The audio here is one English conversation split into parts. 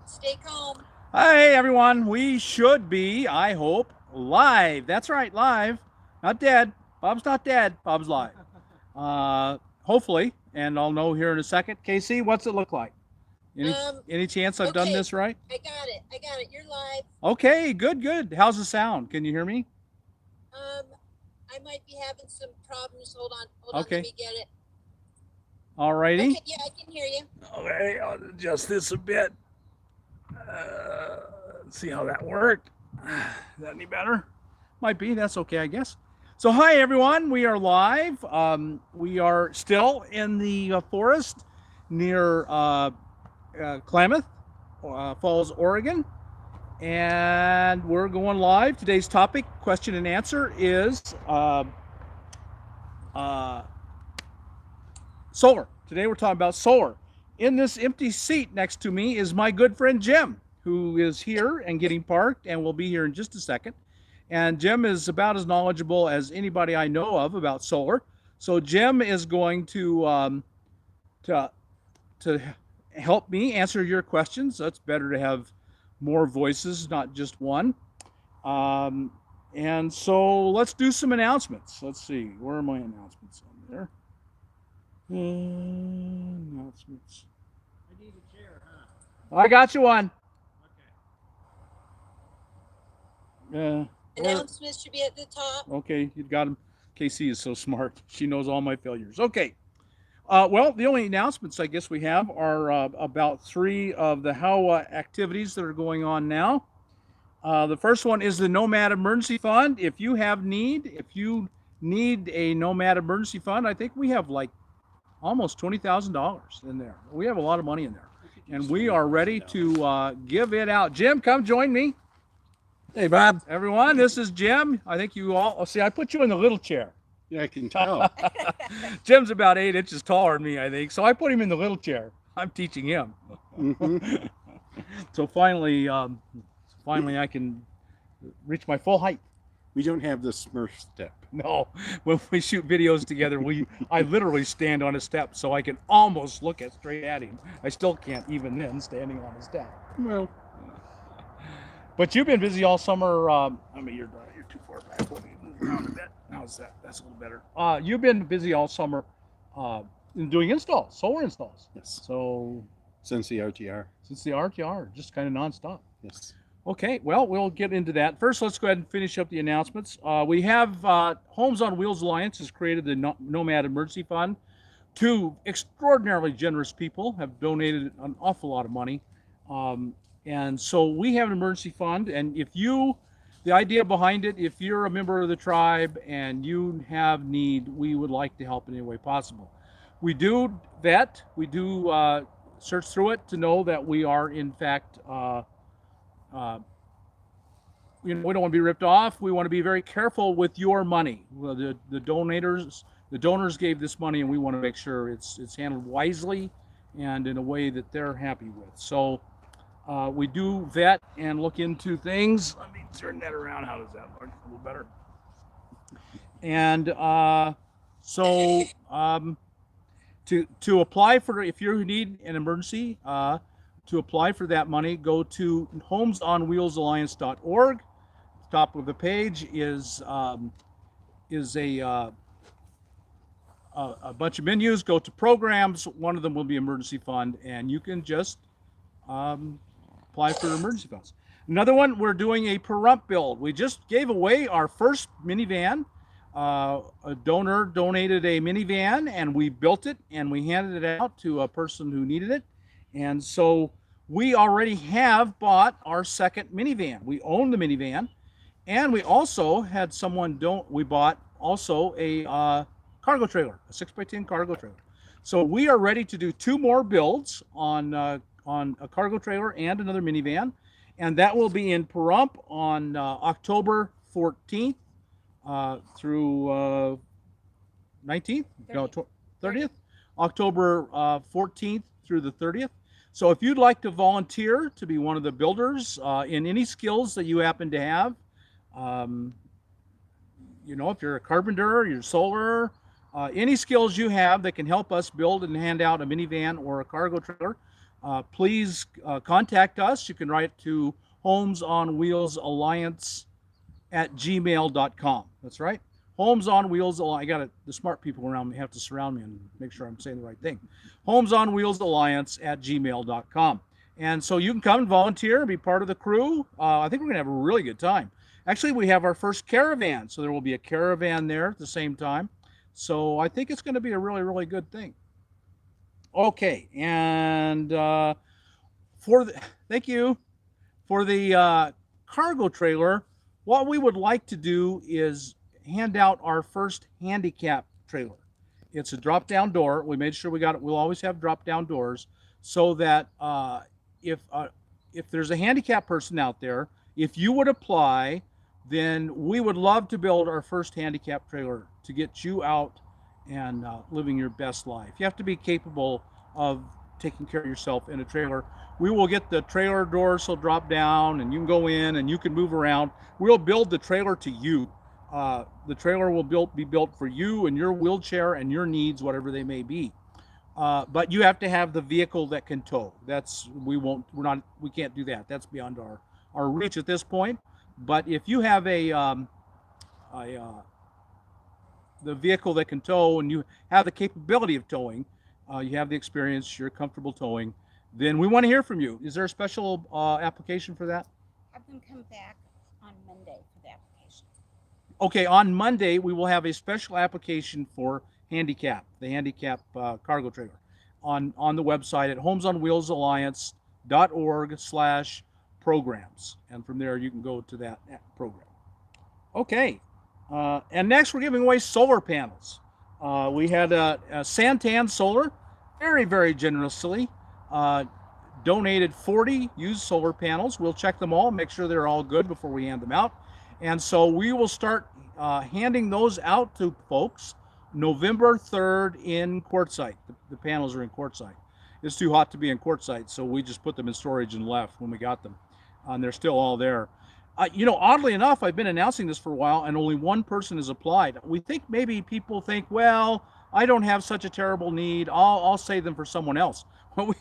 Stay calm. Hi, everyone. We should be, I hope, live. That's right, live. Not dead. Bob's not dead. Bob's live. Hopefully, and I'll know here in a second. Casey, what's it look like? Any Um, any chance I've done okay, this right? I got it. I got it. You're live. Okay, good, good. How's the sound? Can you hear me? Um, I might be having some problems. Hold on. Let Okay. me get it. Alrighty. Okay, yeah, I can hear you. Okay, I'll adjust this a bit. See how that worked. Is that any better? Might be. That's okay, I guess. So, hi everyone. We are live. We are still in the forest near Klamath Falls, Oregon, and we're going live. Today's topic, question and answer, is uh, solar. Today we're talking about solar. In this empty seat next to me is my good friend Jim, who is here and getting parked and will be here in just a second. And Jim is about as knowledgeable as anybody I know of about solar. So Jim is going to to help me answer your questions. That's better to have more voices, not just one. Um, and so let's do some announcements. Let's see, where are my announcements on there? Announcements. I need a chair, huh? I got you one. Okay. Announcements should be at the top. Okay, you got him. KC is so smart. She knows all my failures. Okay. Well, the only announcements I guess we have are about three of the HVAC activities that are going on now. The first one is the Nomad Emergency Fund. If you need a Nomad Emergency Fund, I think we have like almost $20,000 in there. We have a lot of money in there, and we are ready to give it out. Jim, come join me. Hey, Bob. Everyone, this is Jim. I think you all see. I put you in the little chair. Yeah, I can tell. Jim's about 8 inches taller than me, I think, so I put him in the little chair. I'm teaching him. Mm-hmm. So finally, I can reach my full height. We don't have the Smurf step. No, when we shoot videos together, I literally stand on a step so I can almost look straight at him. I still can't even then standing on a step. Well, but you've been busy all summer. I mean, you're too far back. Let me move around a bit. How's that? That's a little better. You've been busy all summer doing installs, solar installs. yes. So Since the RTR. since the RTR, just kind of nonstop. Yes. Okay, well, we'll get into that. First, let's go ahead and finish up the announcements. We have Homes on Wheels Alliance has created the Nomad Emergency Fund. Two extraordinarily generous people have donated an awful lot of money. And so we have an emergency fund. And the idea behind it, if you're a member of the tribe and you have need, we would like to help in any way possible. We do vet, we do search through it to know that we are, in fact, we don't want to be ripped off. We want to be very careful with your money. The donors gave this money, and we want to make sure it's handled wisely and in a way that they're happy with. So we do vet and look into things. Let me turn that around. How does that look? A little better. And to apply for, if you need an emergency, to apply for that money, go to homesonwheelsalliance.org. Top of the page is a bunch of menus. Go to programs. One of them will be emergency fund, and you can just apply for emergency funds. Another one, we're doing a per rump build. We just gave away our first minivan. A donor donated a minivan, and we built it, and we handed it out to a person who needed it. And so we already have bought our second minivan. We own the minivan, and we also had someone we bought also a cargo trailer, a 6x10 cargo trailer. So we are ready to do two more builds on a cargo trailer and another minivan, and that will be in Pahrump on October 14th through 19th, 30th. No, 30th, October 14th through the 30th. So if you'd like to volunteer to be one of the builders in any skills that you happen to have, if you're a carpenter, you're solar, any skills you have that can help us build and hand out a minivan or a cargo trailer, please contact us. You can write to Homes on Wheels Alliance at gmail.com. That's right. Homes on Wheels. I got it. The smart people around me have to surround me and make sure I'm saying the right thing. Homes on Wheels Alliance at gmail.com. And so you can come and volunteer, be part of the crew. I think we're going to have a really good time. Actually, we have our first caravan, so there will be a caravan there at the same time. So I think it's going to be a really, really good thing. Okay, and thank you for the cargo trailer. What we would like to do is hand out our first handicap trailer. It's a drop-down door. We made sure we got it. We'll always have drop-down doors so that if there's a handicapped person out there, if you would apply, then we would love to build our first handicap trailer to get you out and living your best life. You have to be capable of taking care of yourself in a trailer. We will get the trailer doors will drop down and you can go in and you can move around. We'll build the trailer to you. The trailer will be built for you and your wheelchair and your needs, whatever they may be. But you have to have the vehicle that can tow. We can't do that. That's beyond our reach at this point. But if you have the vehicle that can tow and you have the capability of towing, you have the experience, you're comfortable towing, then we want to hear from you. Is there a special application for that? Have them come back on Monday for the application. Okay, on Monday we will have a special application for the handicap cargo trailer on the website at homesonwheelsalliance.org/programs, and from there you can go to that program. Okay, and next we're giving away solar panels. We had a Santan Solar, very, very generously donated 40 used solar panels. We'll check them all, make sure they're all good before we hand them out. And so we will start handing those out to folks November 3rd in Quartzsite. The panels are in Quartzsite. It's too hot to be in Quartzsite, so we just put them in storage and left when we got them. And they're still all there. Oddly enough, I've been announcing this for a while and only one person has applied. We think maybe people think, well, I don't have such a terrible need. I'll save them for someone else. Well,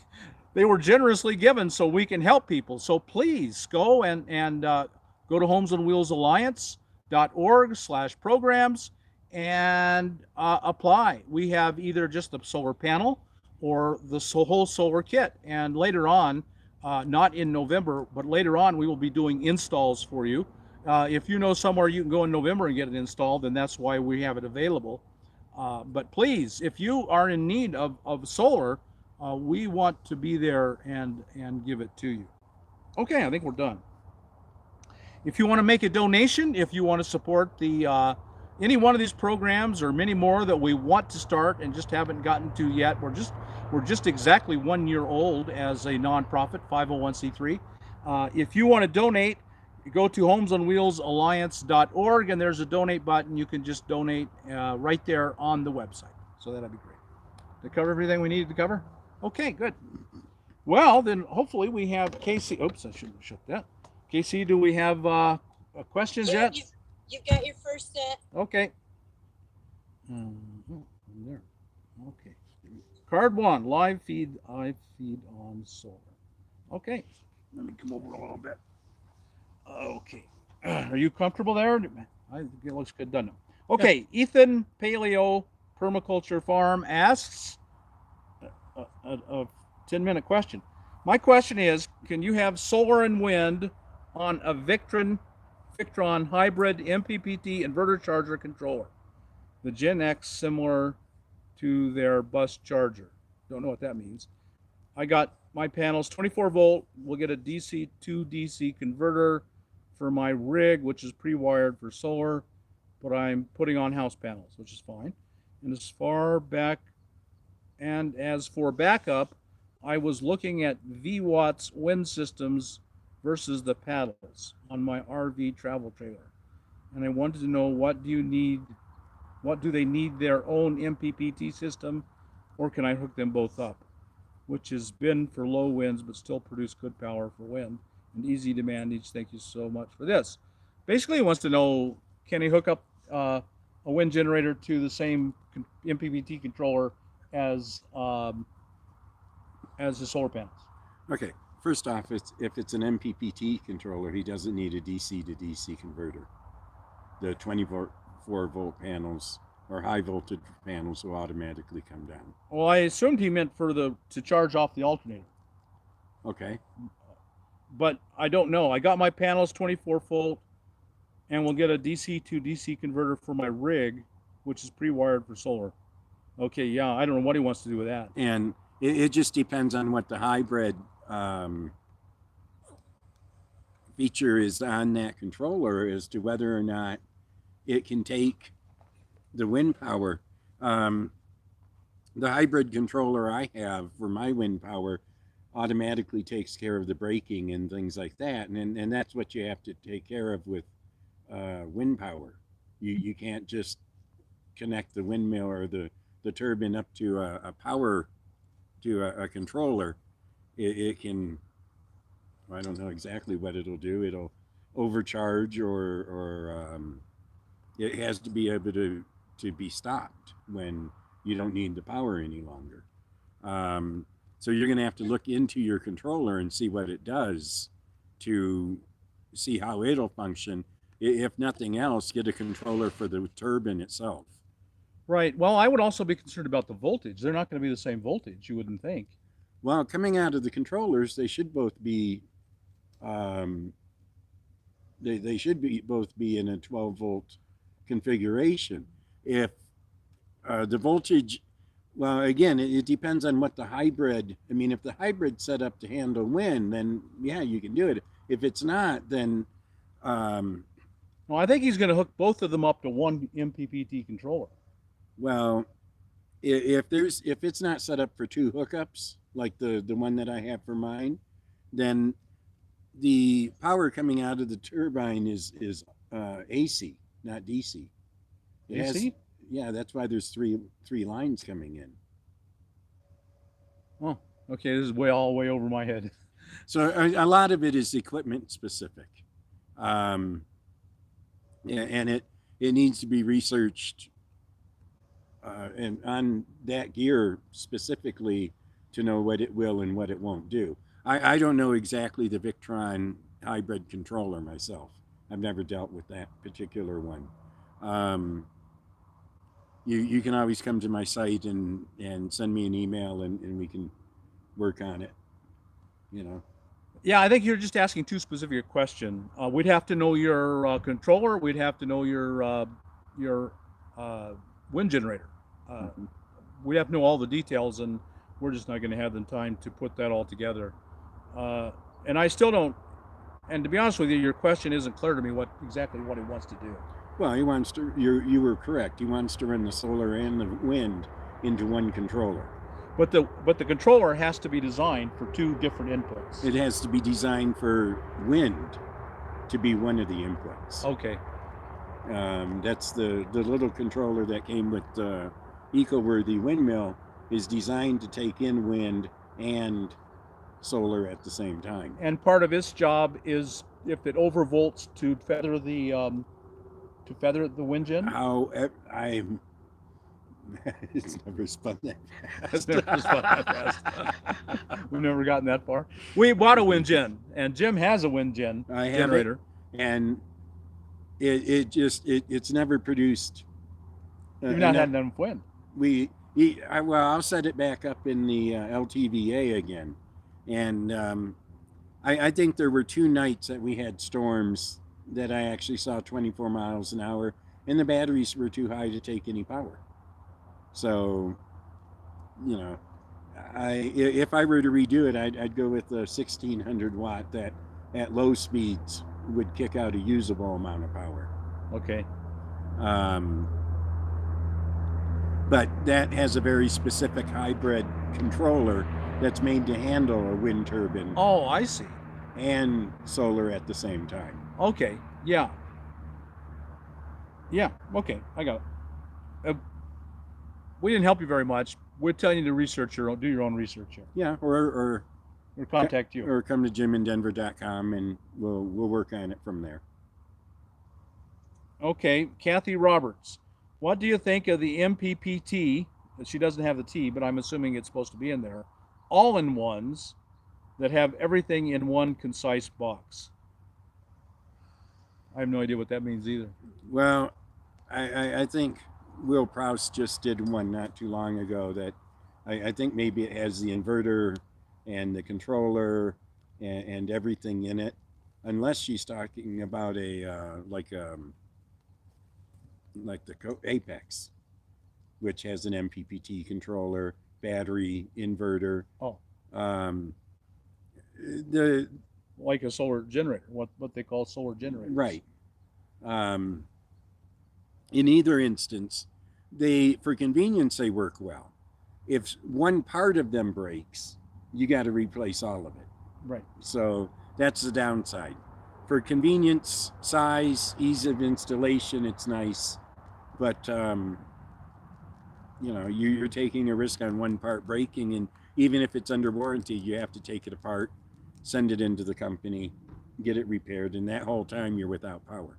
they were generously given so we can help people. So please go and go to homesonwheelsalliance.org/programs and apply. We have either just the solar panel or the whole solar kit. And later on, not in November, but later on, we will be doing installs for you. If you know somewhere you can go in November and get it installed, then that's why we have it available. But please, if you are in need of solar, we want to be there and give it to you. Okay, I think we're done. If you want to make a donation, if you want to support the any one of these programs or many more that we want to start and just haven't gotten to yet, we're just exactly 1 year old as a nonprofit 501c3. If you want to donate, go to homesonwheelsalliance.org and there's a donate button. You can just donate right there on the website. So that'd be great. Did I cover everything we needed to cover? Okay, good. Well, then hopefully we have Casey. Oops, I shouldn't have shut that. Casey, do we have questions yet? You've got your first set. Okay. There. Okay. Card 1, live feed, I feed on solar. Okay. Let me come over a little bit. Okay. Are you comfortable there? I think it looks good, doesn't it? Okay. Yeah. Ethan Paleo Permaculture Farm asks a 10-minute question. My question is, can you have solar and wind on a Victron hybrid MPPT inverter charger controller? The Gen X similar to their bus charger. Don't know what that means. I got my panels 24 volt. We'll get a DC to DC converter for my rig, which is pre-wired for solar, but I'm putting on house panels, which is fine. And as for backup, I was looking at VWatt's wind systems versus the paddles on my RV travel trailer. And I wanted to know, what do they need their own MPPT system, or can I hook them both up? Which has been for low winds, but still produce good power for wind and easy to manage. Thank you so much for this. Basically, he wants to know, can he hook up a wind generator to the same MPPT controller as the solar panels? Okay, first off, if it's an MPPT controller, he doesn't need a DC to DC converter. The 24-volt panels or high voltage panels will automatically come down. Well, I assumed he meant to charge off the alternator, Okay, but I don't know. I got my panels 24 volt, and we'll get a DC to DC converter for my rig, which is pre-wired for solar. Okay, yeah, I don't know what he wants to do with that. and it just depends on what the hybrid feature is on that controller as to whether or not it can take the wind power. The hybrid controller I have for my wind power automatically takes care of the braking and things like that, and that's what you have to take care of with wind power. You can't just connect the windmill or the turbine up to a power to a controller. It can, I don't know exactly what it'll do. It'll overcharge or it has to be able to be stopped when you don't need the power any longer. So you're going to have to look into your controller and see what it does to see how it'll function. If nothing else, get a controller for the turbine itself. Right. Well, I would also be concerned about the voltage. They're not going to be the same voltage, you wouldn't think. Well, coming out of the controllers, they should both be they should be both be in a 12-volt configuration. If the voltage, well, again, it depends on what the hybrid. I mean, if the hybrid's set up to handle wind, then yeah, you can do it. If it's not, then Well, I think he's going to hook both of them up to one MPPT controller. well, if it's not set up for two hookups like the one that I have for mine, then the power coming out of the turbine is AC, not DC. It has- AC? yeah, that's why there's three lines coming in. Oh, okay. This is all way over my head. So a lot of it is equipment specific, and it needs to be researched and on that gear specifically to know what it will and what it won't do. I don't know exactly the Victron hybrid controller myself. I've never dealt with that particular one. You can always come to my site and send me an email and we can work on it, you know. Yeah, I think you're just asking too specific a question. We'd have to know your controller. We'd have to know your wind generator. We'd have to know all the details, and we're just not going to have the time to put that all together. And I still don't. And to be honest with you, your question isn't clear to me exactly what he wants to do. Well, he wants to. You were correct. He wants to run the solar and the wind into one controller. But the controller has to be designed for two different inputs. It has to be designed for wind to be one of the inputs. Okay. That's the little controller that came with the eco-worthy windmill is designed to take in wind and solar at the same time. And part of its job is if it overvolts to feather the wind gen. How it's never spun that fast. It's never spun that fast. We've never gotten that far. We bought a wind gen, and Jim has a wind gen I have generator. And it's never produced. You've not had enough wind. I'll set it back up in the LTVA again, and I think there were 2 nights that we had storms that I actually saw 24 miles an hour, and the batteries were too high to take any power. So, you know, if I were to redo it, I'd go with the 1600 watt that at low speeds would kick out a usable amount of power. Okay. But that has a very specific hybrid controller that's made to handle a wind turbine Oh, I see. and solar at the same time. Okay. Yeah. Yeah. Okay. I got it. We didn't help you very much. We're telling you to do your own research here. Yeah, or Contact you. or come to jimindenver.com and we'll work on it from there. Okay. Kathy Roberts, what do you think of the MPPT? She doesn't have the T, but I'm assuming it's supposed to be in there. All-in-ones that have everything in one concise box. I have no idea what that means either. Well, I think Will Proust just did one not too long ago that I think maybe it has the inverter and the controller and everything in it, unless she's talking about a like the Apex, which has an MPPT controller, battery, inverter. Oh, The like a solar generator, what they call solar generators. right. In either instance, for convenience, they work well. If one part of them breaks, you got to replace all of it. Right. So that's the downside. For convenience, size, ease of installation, it's nice. But, you're taking a risk on one part breaking, and even if it's under warranty, you have to take it apart, send it into the company, get it repaired, and that whole time you're without power.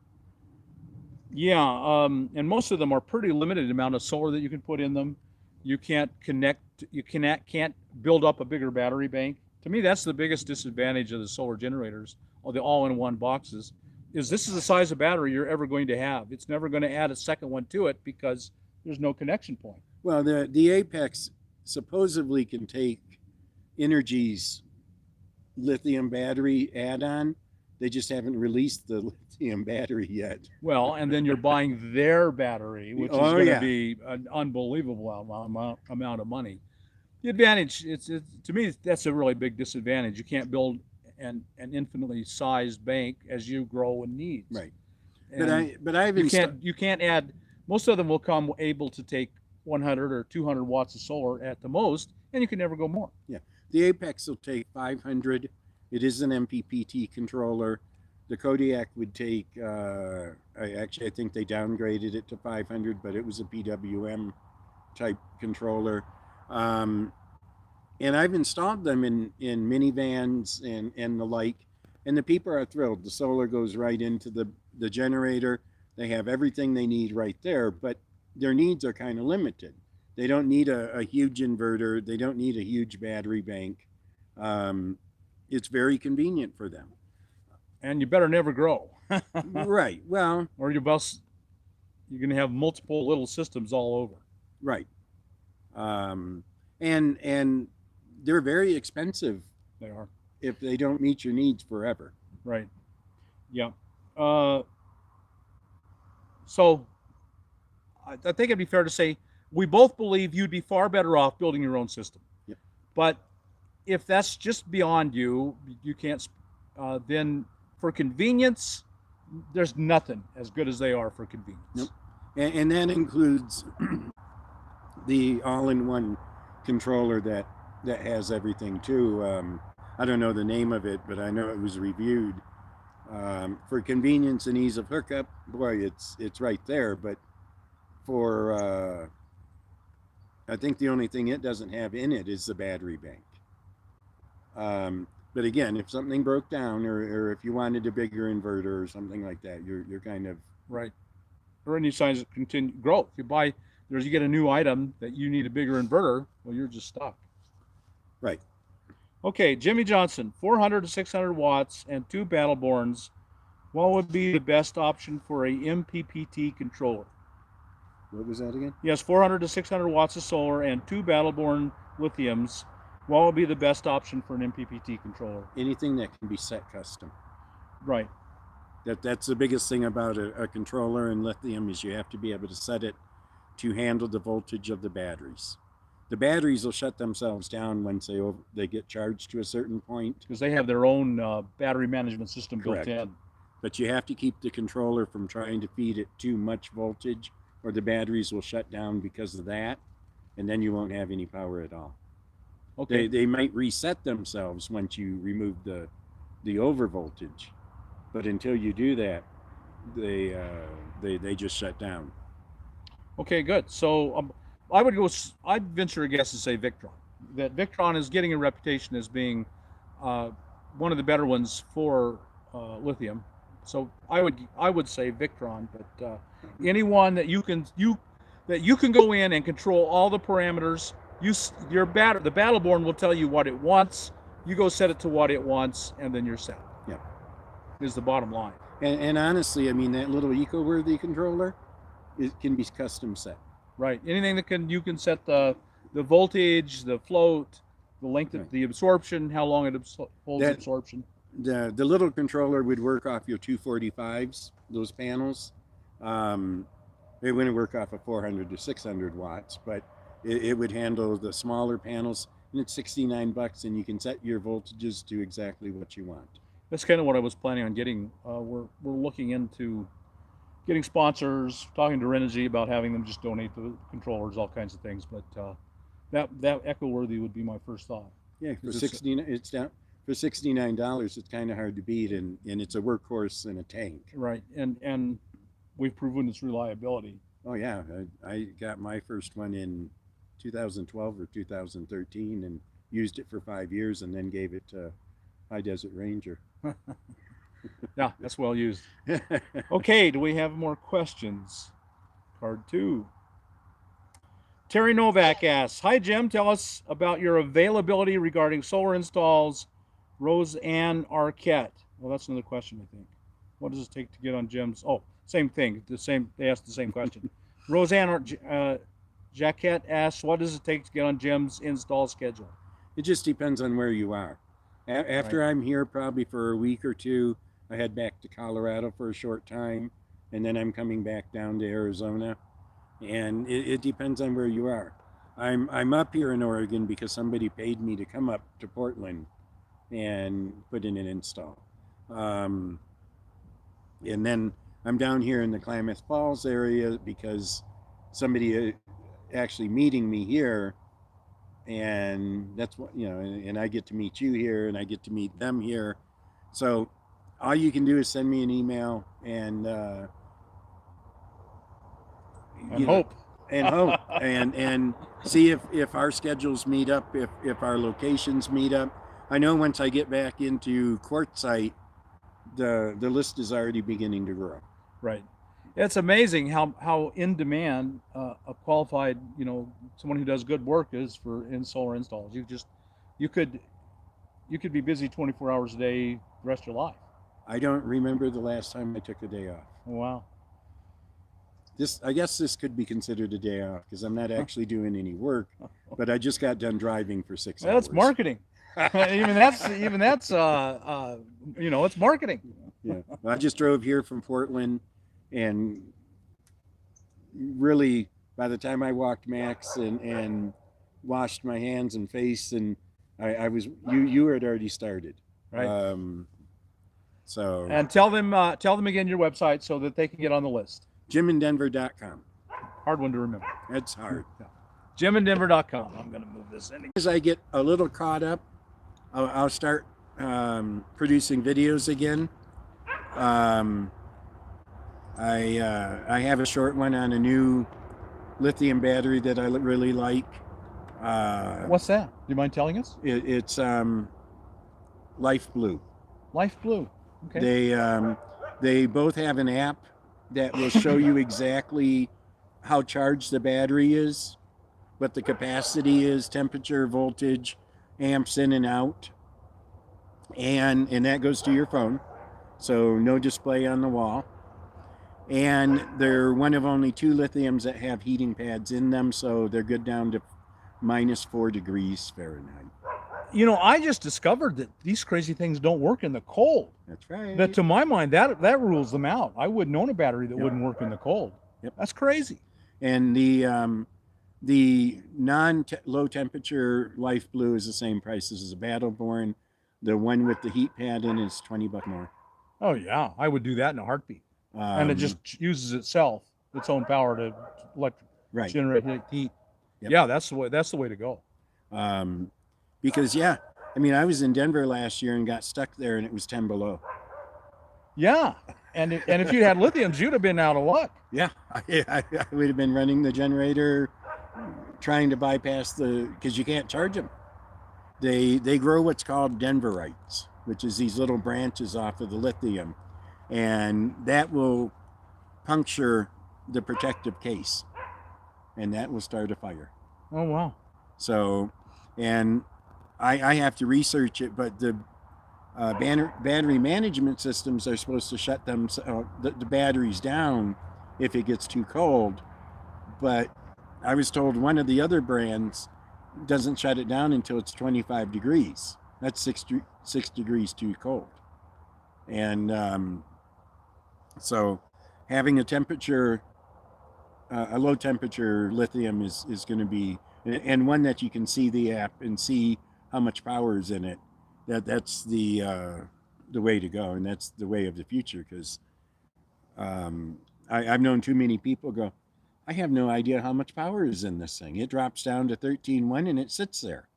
Yeah, and most of them are pretty limited amount of solar that you can put in them. You can't can't build up a bigger battery bank. To me, that's the biggest disadvantage of the solar generators, or the all-in-one boxes, is this is the size of battery you're ever going to have. It's never going to add a second one to it because there's no connection point. Well, the Apex supposedly can take Energy's lithium battery add-on. They just haven't released the lithium battery yet. Well, and then you're buying their battery, which is going to be an unbelievable amount of money. The advantage, it's to me, that's a really big disadvantage. You can't build an infinitely sized bank as you grow in needs. Right. And But I've you can't add. Most of them will come able to take 100 or 200 watts of solar at the most, and you can never go more. Yeah, the Apex will take 500. It is an MPPT controller. The Kodiak would take, I think they downgraded it to 500, but it was a PWM type controller. And I've installed them in minivans and the like, and the people are thrilled. The solar goes right into the generator. They have everything they need right there, but their needs are kind of limited. They don't need a huge inverter. They don't need a huge battery bank. It's very convenient for them. And you better never grow. Right. Well, or you're going to have multiple little systems all over. Right. And they're very expensive. They are. If they don't meet your needs forever. Right. Yeah. So I think it'd be fair to say we both believe you'd be far better off building your own system. Yep. But if that's just beyond you can't, then for convenience, there's nothing as good as they are for convenience. Nope. And that includes the all-in-one controller that has everything too. I don't know the name of it, but I know it was reviewed. For convenience and ease of hookup, boy, it's right there. But for I think the only thing it doesn't have in it is the battery bank. But again, if something broke down, or if you wanted a bigger inverter or something like that, you're kind of right. Or any signs of continued growth. You get a new item that you need a bigger inverter, well, you're just stuck. Right. Okay, Jimmy Johnson, 400 to 600 watts and 2 Battleborns. What would be the best option for a MPPT controller? What was that again? Yes, 400 to 600 watts of solar and 2 Battleborn lithiums. What would be the best option for an MPPT controller? Anything that can be set custom. Right. That's the biggest thing about a controller and lithium is you have to be able to set it to handle the voltage of the batteries. The batteries will shut themselves down once they get charged to a certain point. Because they have their own battery management system Correct. built in. But you have to keep the controller from trying to feed it too much voltage, or the batteries will shut down because of that, and then you won't have any power at all. Okay. They might reset themselves once you remove the over voltage, but until you do that, they just shut down. Okay, good. So I'd venture a guess to say Victron. That Victron is getting a reputation as being one of the better ones for lithium. So I would say Victron, but anyone that you can go in and control all the parameters. The Battleborn will tell you what it wants, You go set it to what it wants, and then you're set. Yep. Is the bottom line. And honestly, I mean, that little eco-worthy controller, it can be custom set. Right. Anything that you can set the voltage, the float, the length of Right. the absorption, how long it holds That- absorption. The little controller would work off your 245s, those panels. It wouldn't work off of 400 to 600 watts, but it would handle the smaller panels, and it's $69, and you can set your voltages to exactly what you want. That's kind of what I was planning on getting. We're looking into getting sponsors, talking to Renogy about having them just donate the controllers, all kinds of things. But that eco-worthy would be my first thought. Yeah, for Is it- 16, it's down for $69. It's kind of hard to beat, and it's a workhorse in a tank. Right. And we've proven its reliability. Oh yeah, I got my first one in 2012 or 2013, and used it for 5 years, and then gave it to High Desert Ranger. Yeah, that's well used. Okay, do we have more questions? Card 2. Terry Novak asks, "Hi Jim, tell us about your availability regarding solar installs." Roseanne Arquette. Well, that's another question, I think. What does it take to get on Jim's? Oh, same thing. They asked the same question. Roseanne Jaquette asks, "What does it take to get on Jim's install schedule?" It just depends on where you are. After I'm here probably for a week or two, I head back to Colorado for a short time, and then I'm coming back down to Arizona. And it depends on where you are. I'm up here in Oregon because somebody paid me to come up to Portland and put in an install. And then I'm down here in the Klamath Falls area because somebody actually meeting me here, and that's what, you know, and I get to meet you here, and I get to meet them here. So all you can do is send me an email and And hope. and see if our schedules meet up, if our locations meet up. I know once I get back into Quartzsite, the list is already beginning to grow. Right. It's amazing how in demand a qualified, someone who does good work is in solar installs. You could be busy 24 hours a day the rest of your life. I don't remember the last time I took a day off. Oh, wow. I guess this could be considered a day off because I'm not actually doing any work, but I just got done driving for 6 Well, hours. that's marketing. even that's it's marketing. Yeah. Well, I just drove here from Portland, and really by the time I walked Max and washed my hands and face, and I was you had already started. Right. So And tell them again your website so that they can get on the list. JimInDenver.com. Hard one to remember. That's hard. JimInDenver.com. I'm going to move this in. As I get a little caught up, I'll start producing videos again. I have a short one on a new lithium battery that I really like. What's that? Do you mind telling us? It's Life Blue. Life Blue. Okay. They both have an app that will show you exactly how charged the battery is, what the capacity is, temperature, voltage, amps in and out, and that goes to your phone, so no display on the wall. And they're one of only 2 lithiums that have heating pads in them, so they're good down to -4 degrees Fahrenheit. I just discovered that these crazy things don't work in the cold. That's right. That, to my mind, that rules them out. I wouldn't own a battery that wouldn't work in the cold. Yep. That's crazy. And the low temperature Life Blue is the same price as a Battleborn. The one with the heat pad in is $20 more. Oh yeah, I would do that in a heartbeat. And it just uses its own power to right. generate heat. Yep. Yeah, that's the way to go. Because I was in Denver last year and got stuck there, and it was 10 below. Yeah, and if you had lithiums, you'd have been out of luck. Yeah, I would have been running the generator, trying to bypass because you can't charge them. They grow what's called Denverites, which is these little branches off of the lithium, and that will puncture the protective case, and that will start a fire. Oh wow. So, and I have to research it, but the battery management systems are supposed to shut the batteries down if it gets too cold. But I was told one of the other brands doesn't shut it down until it's 25 degrees. That's 6 degrees too cold. And so having a low temperature lithium is going to be, and one that you can see the app and see how much power is in it. That's the way to go, and that's the way of the future. Because I've known too many people go, I have no idea how much power is in this thing. It drops down to 13.1 and it sits there.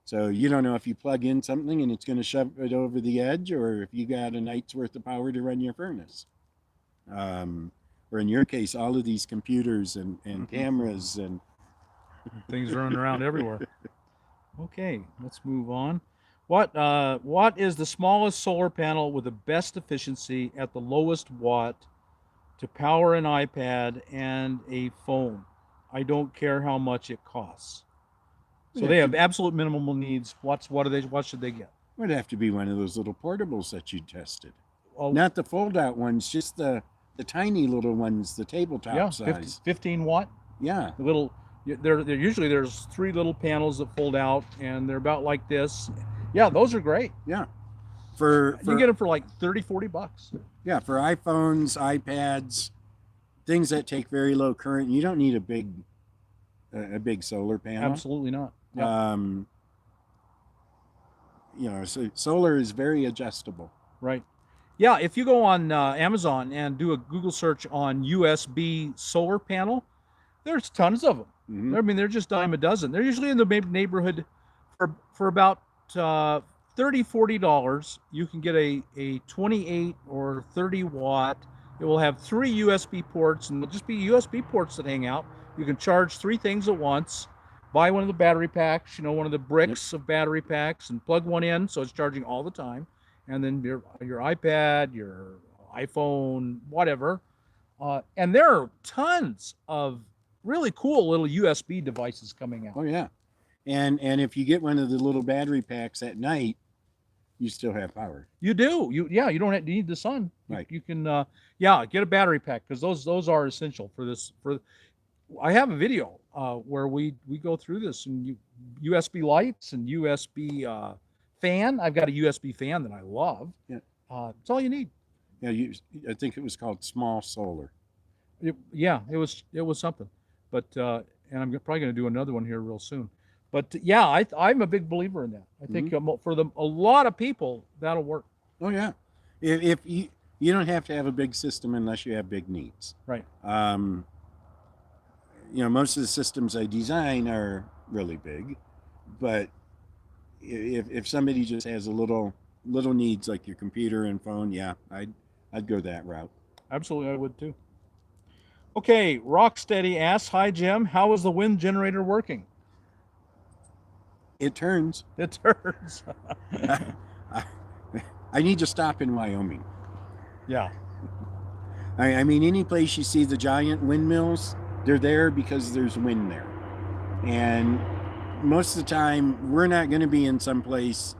So you don't know if you plug in something and it's going to shove it over the edge, or if you got a night's worth of power to run your furnace. Or in your case, all of these computers and cameras and things running around everywhere. Okay, let's move on. What is the smallest solar panel with the best efficiency at the lowest watt to power an iPad and a phone? I don't care how much it costs. So they have absolute minimal needs. What should they get? Would have to be one of those little portables that you tested. Oh, Not the fold-out ones, just the tiny little ones, the tabletop yeah, size. 15 watt. Yeah. The little, they're usually there's 3 little panels that fold out, and they're about like this. Yeah, those are great. Yeah. For you get them for like 30, 40 bucks. Yeah, for iPhones, iPads, things that take very low current, you don't need a big solar panel. Absolutely not. Yeah. So solar is very adjustable. Right. Yeah, if you go on Amazon and do a Google search on USB solar panel, there's tons of them. Mm-hmm. I mean, they're just dime a dozen. They're usually in the neighborhood for about $30, $40. You can get a 28 or 30 watt. It will have 3 USB ports, and they'll just be USB ports that hang out. You can charge 3 things at once. Buy one of the battery packs, one of the bricks of battery packs, and plug one in so it's charging all the time. And then your iPad, your iPhone, whatever. And there are tons of really cool little USB devices coming out. Oh yeah. And if you get one of the little battery packs at night, you still have power. You do. You don't need the sun. Right. You can get a battery pack, because those are essential for this. I have a video where we go through this, and USB lights and USB fan. I've got a USB fan that I love. Yeah. It's all you need. Yeah, I think it was called small solar. It was something. But and I'm probably going to do another one here real soon. But yeah, I'm a big believer in that. I think for a lot of people that'll work. Oh yeah. If you don't have to have a big system unless you have big needs. Right. Most of the systems I design are really big, but if somebody just has a little needs like your computer and phone, yeah, I'd go that route. Absolutely, I would too. Okay, Rocksteady asks, "Hi Jim, how is the wind generator working?" It turns. It turns. I need to stop in Wyoming. Yeah. I mean, any place you see the giant windmills, they're there because there's wind there. And most of the time, we're not going to be in some place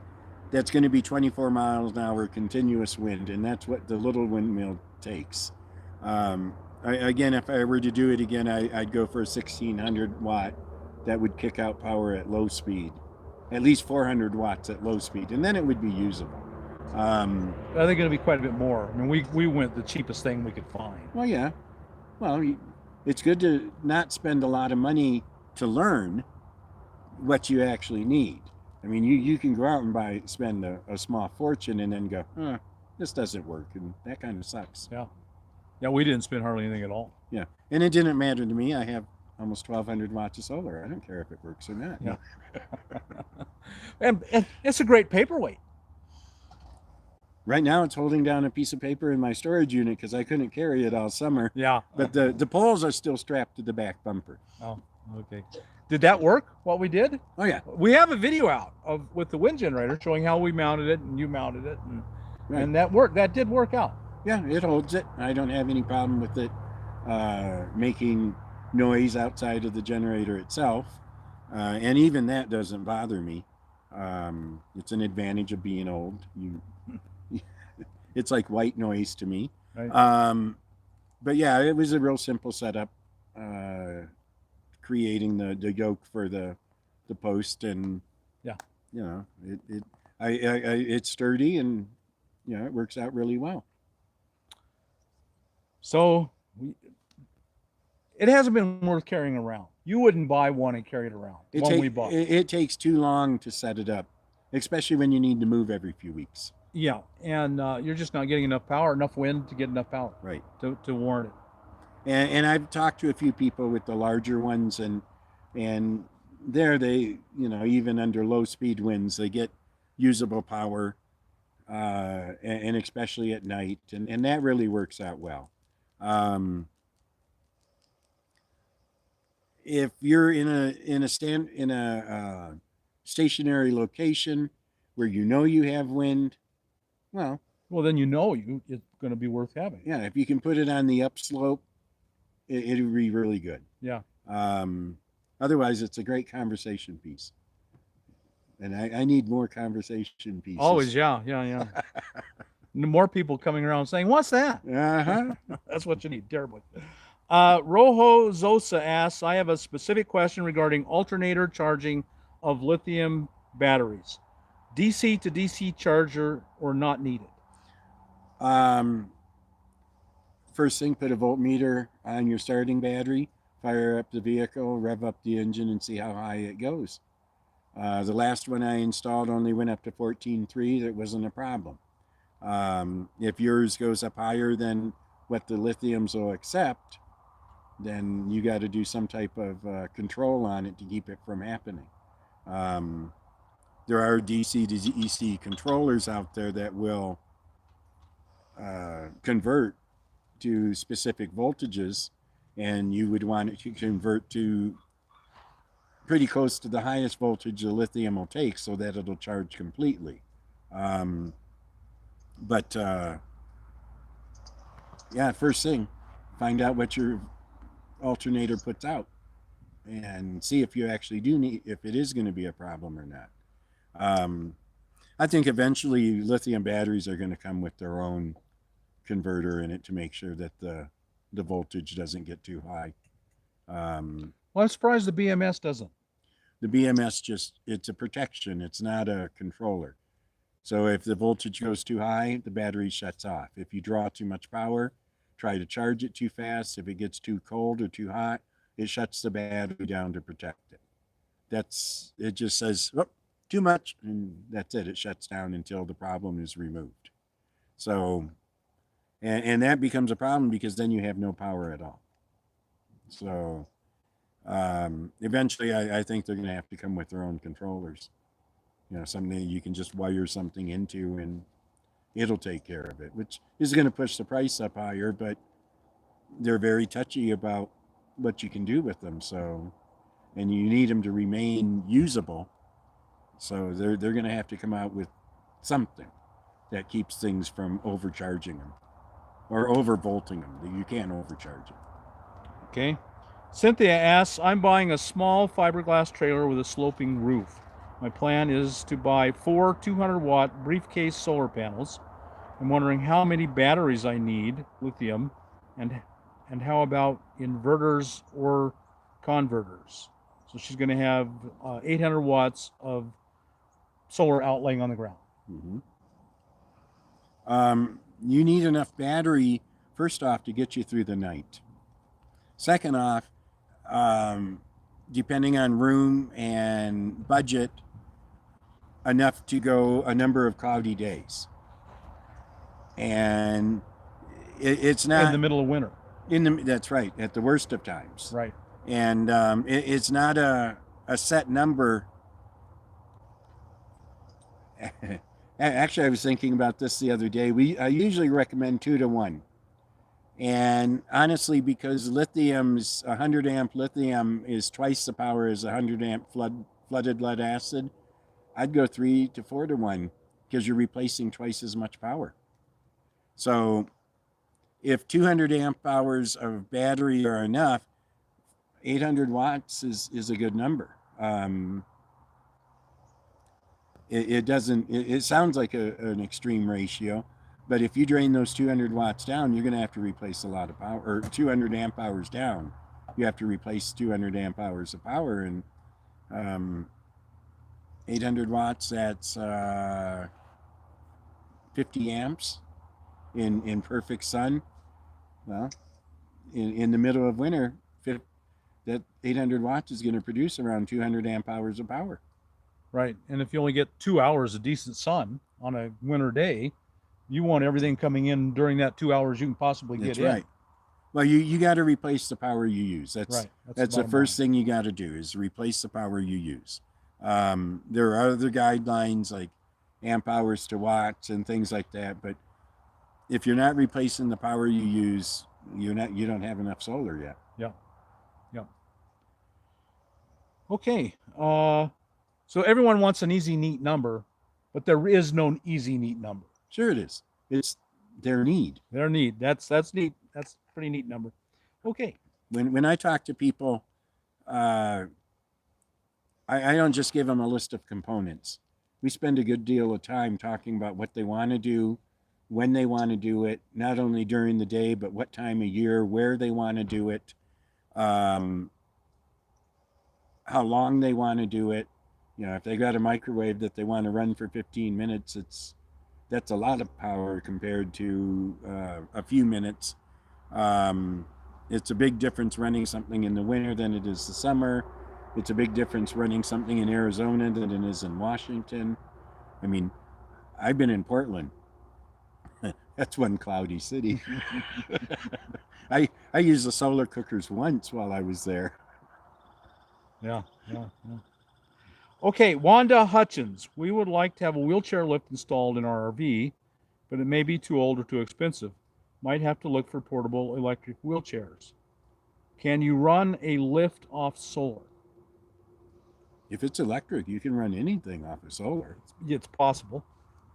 that's going to be 24 miles an hour continuous wind, and that's what the little windmill takes. Again, if I were to do it again, I'd go for a 1600 watt that would kick out power at low speed, at least 400 watts at low speed, and then it would be usable. I think it'll be quite a bit more. I mean, we went the cheapest thing we could find. Well, yeah. Well, it's good to not spend a lot of money to learn what you actually need. I mean, you can go out and spend a small fortune and then go, this doesn't work, and that kind of sucks. Yeah. Yeah, we didn't spend hardly anything at all. Yeah, and it didn't matter to me. I have almost 1,200 watts of solar. I don't care if it works or not. Yeah. and it's a great paperweight. Right now, it's holding down a piece of paper in my storage unit because I couldn't carry it all summer. Yeah. But the poles are still strapped to the back bumper. Oh, okay. Did that work, what we did? Oh, yeah. We have a video out with the wind generator showing how we mounted it and you mounted it. And that worked. That did work out. Yeah, it holds it. I don't have any problem with it making noise outside of the generator itself. And even that doesn't bother me. It's an advantage of being old. It's like white noise to me. Right. But yeah, it was a real simple setup. Creating the yoke for the post, and Yeah. you know, it's sturdy, and you know, it works out really well. So it hasn't been worth carrying around. You wouldn't buy one and carry it around. We bought. It takes too long to set it up, especially when you need to move every few weeks. Yeah, and you're just not getting enough power, enough wind to get enough power Right. to warrant it. And I've talked to a few people with the larger ones, and there they, you know, even under low speed winds, they get usable power, and especially at night, and that really works out well. If you're in a stationary location where you know you have wind, well, then you know it's going to be worth having. yeah, if you can put it on the upslope, it'll be really good. Yeah. Otherwise, it's a great conversation piece, and I need more conversation pieces. Always, yeah. More people coming around saying, "What's that?" That's what you need. Terribly. Rojo Zosa asks, I have a specific question regarding alternator charging of lithium batteries. DC to DC charger or not needed? First thing, put a voltmeter on your starting battery, fire up the vehicle, rev up the engine, and see how high it goes. The last one I installed only went up to 14.3. That wasn't a problem. If yours goes up higher than what the lithiums will accept, then you got to do some type of control on it to keep it from happening. There are DC to DC controllers out there that will convert to specific voltages, and you would want it to convert to pretty close to the highest voltage the lithium will take so that it'll charge completely. Yeah, first thing, find out what your alternator puts out and see if you actually do need, if it is going to be a problem or not. I think eventually lithium batteries are going to come with their own converter in it to make sure that the voltage doesn't get too high. Well, I'm surprised the BMS doesn't. The BMS it's a protection. It's not a controller. So if the voltage goes too high, the battery shuts off. If you draw too much power, try to charge it too fast. If it gets too cold or too hot, it shuts the battery down to protect it. It just says, oh, too much, and that's it. It shuts down until the problem is removed. So, and that becomes a problem because then you have no power at all. So, eventually I think they're going to have to come with their own controllers. You know, something you can just wire something into and it'll take care of it, which is going to push the price up higher, but they're very touchy about what you can do with them. So, and you need them to remain usable. So they're going to have to come out with something that keeps things from overcharging them or overvolting them. You can't overcharge them. Okay. Cynthia asks, I'm buying a small fiberglass trailer with a sloping roof. My plan is to buy 4 200-watt briefcase solar panels. I'm wondering how many batteries I need, lithium, and how about inverters or converters. So she's going to have 800 watts of solar outlaying on the ground. Mm-hmm. You need enough battery, first off, to get you through the night. Second off, depending on room and budget, enough to go a number of cloudy days. And it's not in the middle of winter. That's right, at the worst of times. Right. And it's not a set number. Actually, I was thinking about this the other day. I usually recommend 2 to 1. And honestly, because lithium's 100 amp lithium is twice the power as 100 amp flooded lead acid, I'd go 3 to 4 to 1 because you're replacing twice as much power. So if 200 amp hours of battery are enough, 800 watts is a good number. it doesn't, it sounds like an extreme ratio, but if you drain those 200 watts down, you're going to have to replace a lot of power, or 200 amp hours down. You have to replace 200 amp hours of power, and 800 watts, that's 50 amps in perfect sun. Well, in the middle of winter, that 800 watts is going to produce around 200 amp hours of power. Right. And if you only get 2 hours of decent sun on a winter day, you want everything coming in during that 2 hours you can possibly get That's in. right. Well, you got to replace the power you use. That's Right. that's the first thing you got to do, is replace the power you use. There are other guidelines like amp hours to watts and things like that, but if you're not replacing the power you use, you don't have enough solar yet. Yeah. Yeah. Okay. So everyone wants an easy, neat number, but there is no easy, neat number. Sure it is. It's their need. Their need. That's neat. That's a pretty neat number. Okay. When I talk to people, I don't just give them a list of components. We spend a good deal of time talking about what they want to do, when they want to do it, not only during the day, but what time of year, where they want to do it, how long they want to do it. You know, if they got a microwave that they want to run for 15 minutes, that's a lot of power compared to a few minutes. It's a big difference running something in the winter than it is the summer. It's a big difference running something in Arizona than it is in Washington. I mean, I've been in Portland. That's one cloudy city. I used the solar cookers once while I was there. Yeah. Okay, Wanda Hutchins. We would like to have a wheelchair lift installed in our RV, but it may be too old or too expensive. Might have to look for portable electric wheelchairs. Can you run a lift off solar? If it's electric, you can run anything off of solar. It's possible.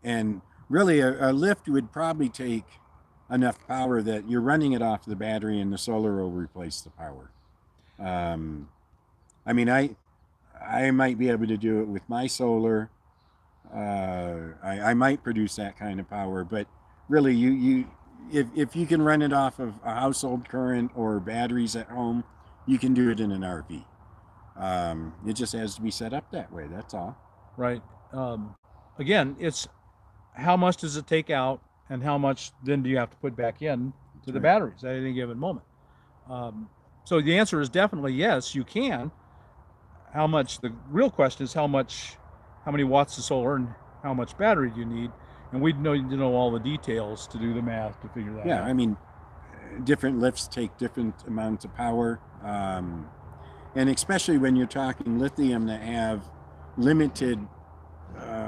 And really, a lift would probably take enough power that you're running it off the battery and the solar will replace the power. I mean, I might be able to do it with my solar. I might produce that kind of power, but really, if you can run it off of a household current or batteries at home, you can do it in an RV. It just has to be set up that way. That's all. Right. Again, it's how much does it take out, and how much then do you have to put back in to the batteries at any given moment? So the answer is definitely yes, you can. How much? The real question is how many watts of solar and how much battery do you need? And we need to know all the details to do the math to figure that out. Yeah, I mean, different lifts take different amounts of power. And especially when you're talking lithium that have limited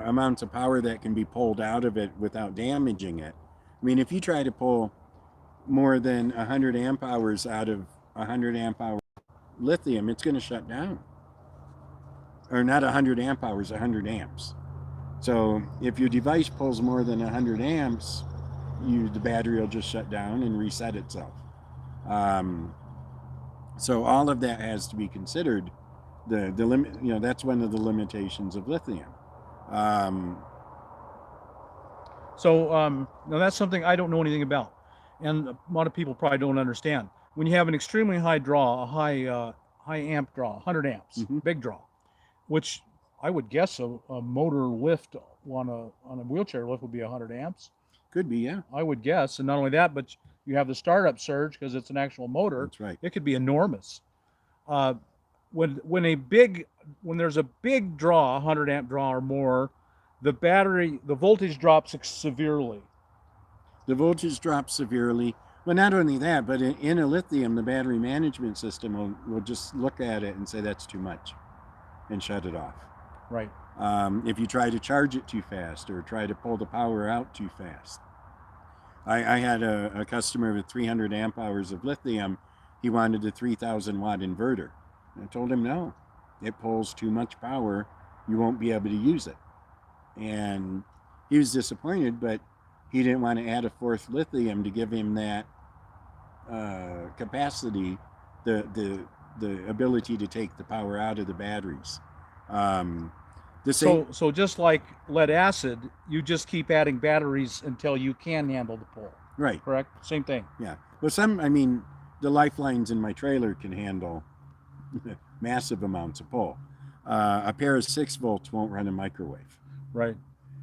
amounts of power that can be pulled out of it without damaging it. I mean, if you try to pull more than 100 amp hours out of 100 amp hour lithium, it's going to shut down. Or not 100 amp hours, 100 amps. So if your device pulls more than 100 amps, the battery will just shut down and reset itself. So all of that has to be considered. The limit, that's one of the limitations of lithium. Now that's something I don't know anything about, and a lot of people probably don't understand. When you have an extremely high draw, a high amp draw, 100 amps, big draw, which I would guess a motor lift on a wheelchair lift would be 100 amps. Could be, yeah. I would guess, and not only that, but you have the startup surge because it's an actual motor. That's right. It could be enormous. When there's a big draw, 100 amp draw or more, the voltage drops severely. The voltage drops severely. Well, not only that, but in a lithium, the battery management system will just look at it and say that's too much and shut it off. Right. If you try to charge it too fast or try to pull the power out too fast. I had a customer with 300 amp hours of lithium. He wanted a 3,000 watt inverter. I told him, no, it pulls too much power. You won't be able to use it. And he was disappointed, but he didn't want to add a fourth lithium to give him that capacity, the ability to take the power out of the batteries. The same. So just like lead acid, you just keep adding batteries until you can handle the pull. Right. Correct? Same thing. Yeah. Well, I mean, the lifelines in my trailer can handle massive amounts of pull. A pair of 6 volts won't run a microwave. Right.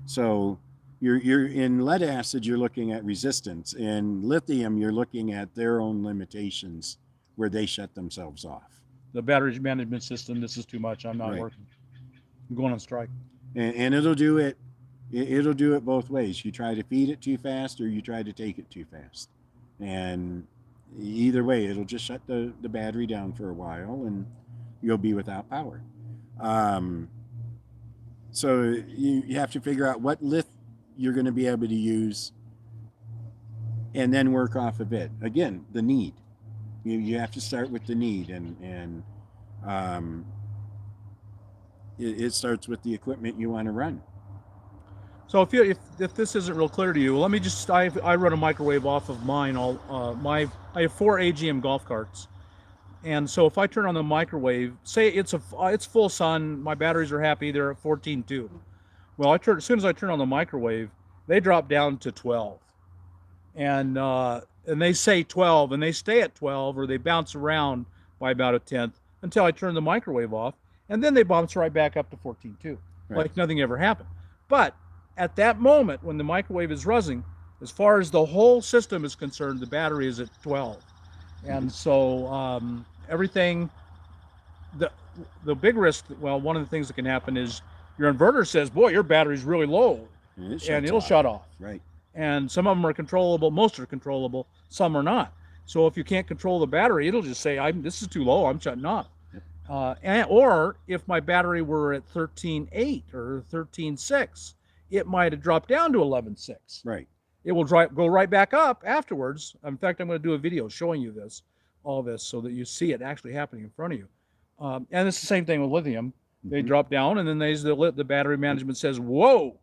So you're in lead acid, you're looking at resistance. In lithium, you're looking at their own limitations where they shut themselves off. The battery management system, this is too much. I'm not Right. working. I'm going on strike. And it'll do it. It'll do it both ways. You try to feed it too fast or you try to take it too fast. And either way, it'll just shut the battery down for a while and you'll be without power. So you have to figure out what lithium you're going to be able to use and then work off of it. Again, the need. You have to start with the need, and it starts with the equipment you want to run. So if this isn't real clear to you, let me just I run a microwave off of mine. I have 4 AGM golf carts, and so if I turn on the microwave, say it's full sun, my batteries are happy, they're at 14.2. Well, as soon as I turn on the microwave, they drop down to 12, and they say 12, and they stay at 12, or they bounce around by about a tenth until I turn the microwave off, and then they bounce right back up to 14.2, Right. like nothing ever happened. But at that moment, when the microwave is buzzing, as far as the whole system is concerned, the battery is at 12, and so everything. The big risk. Well, one of the things that can happen is your inverter says, "Boy, your battery's really low," and it'll shut off. Right. And some of them are controllable. Most are controllable. Some are not. So if you can't control the battery, it'll just say, "This is too low. I'm shutting off." Yep. Or if my battery were at 13.8 or 13.6, it might have dropped down to 11.6. Right. It will go right back up afterwards. In fact, I'm going to do a video showing you all this, so that you see it actually happening in front of you. And it's the same thing with lithium. They Mhm. drop down, and then the battery management says, "Whoa,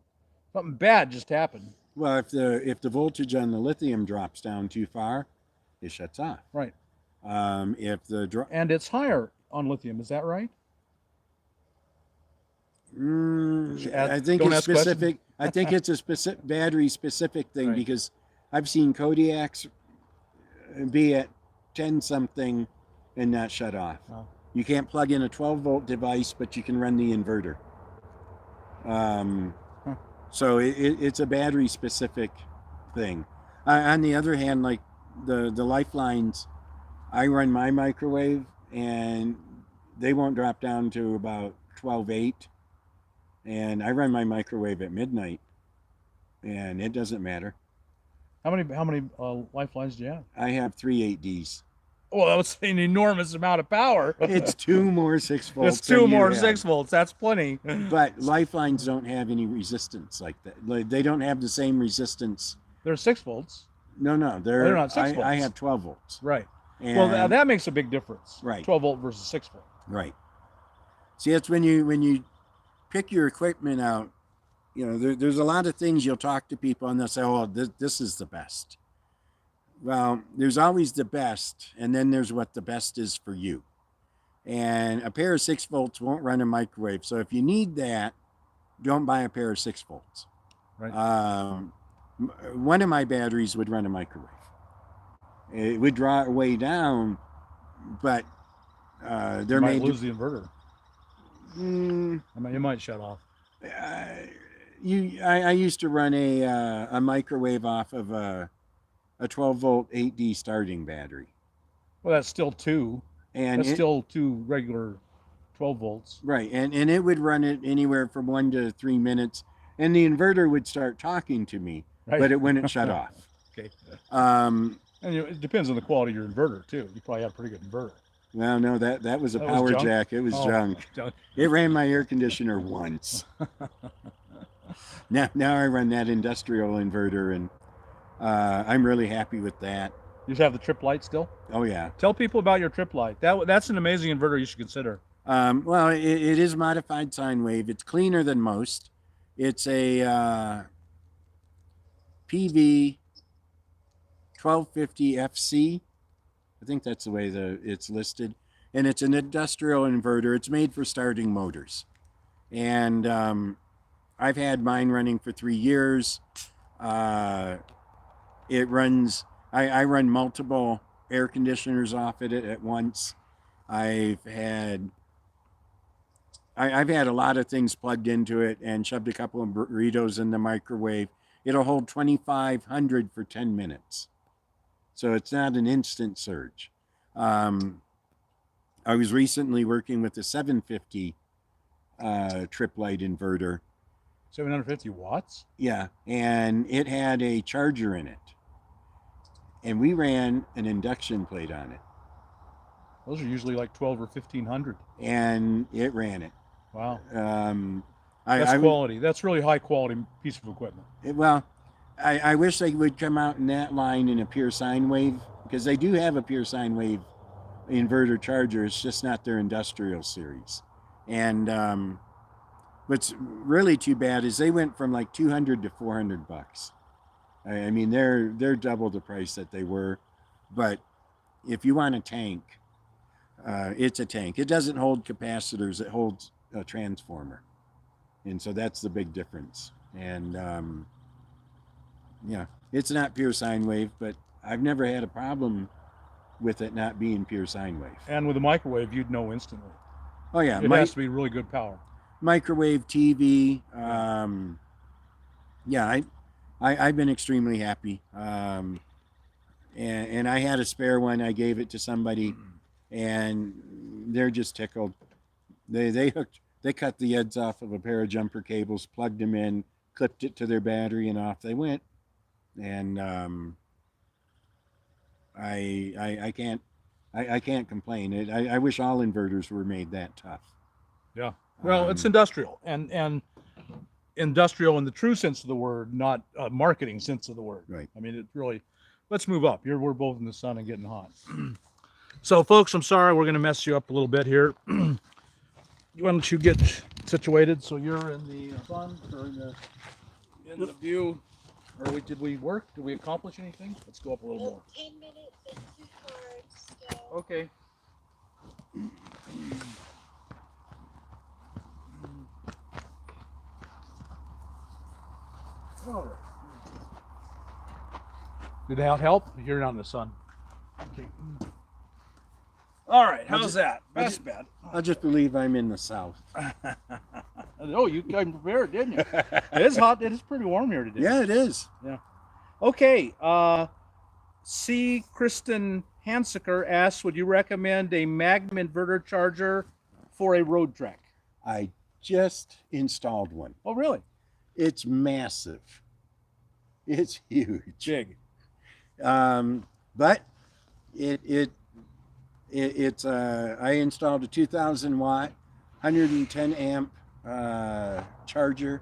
something bad just happened." Well, if the voltage on the lithium drops down too far, it shuts off. Right. If the And it's higher on lithium. Is that right? I think Don't it's ask questions. specific. I think it's a specific battery specific thing, Right. because I've seen Kodiaks be at 10 something and not shut off. Oh. You can't plug in a 12-volt device, but you can run the inverter. So it's a battery specific thing. On the other hand, like the lifelines, I run my microwave and they won't drop down to about 12.8, and I run my microwave at midnight and it doesn't matter. How many lifelines do you have? I have 3 8Ds. Oh, that was an enormous amount of power. It's 2 more 6 volts. It's 2 than more you 6 have. volts. That's plenty. But lifelines don't have any resistance like that. Like, they don't have the same resistance. They're 6 volts. No, They're not 6 I volts. have 12 volts. Right. And, Well, that makes a big difference. Right. 12 volt versus 6 volt. right. See, that's when you pick your equipment out. You know, there's a lot of things you'll talk to people and they'll say, "Oh, this is the best." Well, there's always the best, and then there's what the best is for you. And a pair of 6 volts won't run a microwave. So if you need that, don't buy a pair of 6 volts. Right. One of my batteries would run a microwave. It would draw it way down, but You they're might made lose the inverter. You might shut off. I used to run a microwave off of a 12-volt 8D starting battery. Well, that's still 2. And That's still 2 regular 12 volts. right, and it would run it anywhere from 1 to 3 minutes, and the inverter would start talking to me, Right. but it wouldn't shut off. Okay. Um, And it depends on the quality of your inverter too. You probably have a pretty good inverter. well, no, that was a That was power junk? jack. It was Oh, junk. junk. It ran my air conditioner once. Now I run that industrial inverter, and I'm really happy with that. You just have the trip light still? Oh yeah. Tell people about your trip light. That's an amazing inverter you should consider. Well, it is modified sine wave. It's cleaner than most. It's a PV 1250 FC. I think that's the way it's listed. And it's an industrial inverter. It's made for starting motors. And I've had mine running for 3 years. It runs, I run multiple air conditioners off it at once. I've had a lot of things plugged into it and shoved a couple of burritos in the microwave. It'll hold 2,500 for 10 minutes. So it's not an instant surge. I was recently working with a 750 trip light inverter. 750 watts? Yeah, and it had a charger in it. And we ran an induction plate on it. Those are usually like 12 or 1500. And it ran it. Wow. That's quality. That's really high quality piece of equipment. I wish they would come out in that line in a pure sine wave, because they do have a pure sine wave inverter charger. It's just not their industrial series. And what's really too bad is they went from like 200 to 400 bucks. I mean, they're double the price that they were. But if you want a tank, it's a tank. It doesn't hold capacitors. It holds a transformer. And so that's the big difference. And yeah, it's not pure sine wave, but I've never had a problem with it not being pure sine wave. And with a microwave, you'd know instantly. Oh yeah, it has to be really good power. Microwave, TV. Yeah, I've been extremely happy. And I had a spare one. I gave it to somebody, and they're just tickled. They cut the ends off of a pair of jumper cables, plugged them in, clipped it to their battery, and off they went. And I can't complain. I wish all inverters were made that tough. Yeah. Well, it's industrial, and industrial in the true sense of the word, not marketing sense of the word. Right. I mean, it really. Let's move up. We're both in the sun and getting hot. So, folks, I'm sorry we're going to mess you up a little bit here. Why don't you get situated so you're in the sun or in the view? Or did we work? Did we accomplish anything? Let's go up a little more. 10 minutes and 2 cards. So. Okay. All right. Did that help? You're not in the sun. Okay. All right. How's that? That's bad. I'll just believe I'm in the south. Oh, you came prepared, didn't you? It is hot. It is pretty warm here today. Yeah, it is. Yeah. Okay. C. Kristen Hansiker asks, would you recommend a Magnum inverter charger for a road trek? I just installed one. Oh, really? It's massive. It's huge. Big. But it's I installed a 2,000 watt, 110 amp charger.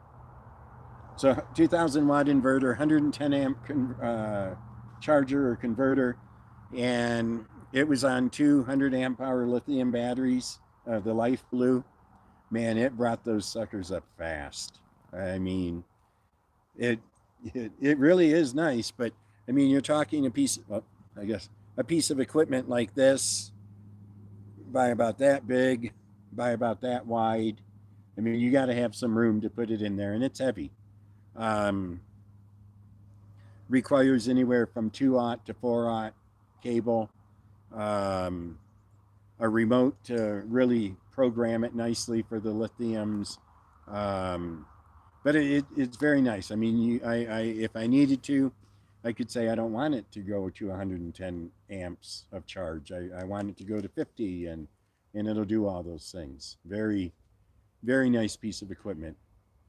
So 2,000 watt inverter, 110 amp charger or converter, and it was on 200 amp hour lithium batteries, the Life Blue. Man, it brought those suckers up fast. I mean, it really is nice, but I mean, you're talking a piece of equipment like this, by about that big, by about that wide. I mean, you got to have some room to put it in there, and it's heavy. Requires anywhere from 2-aught to 4-aught cable, a remote to really program it nicely for the lithiums. But it's very nice. I mean, if I needed to, I could say I don't want it to go to 110 amps of charge. I want it to go to 50, and it'll do all those things. Very, very nice piece of equipment.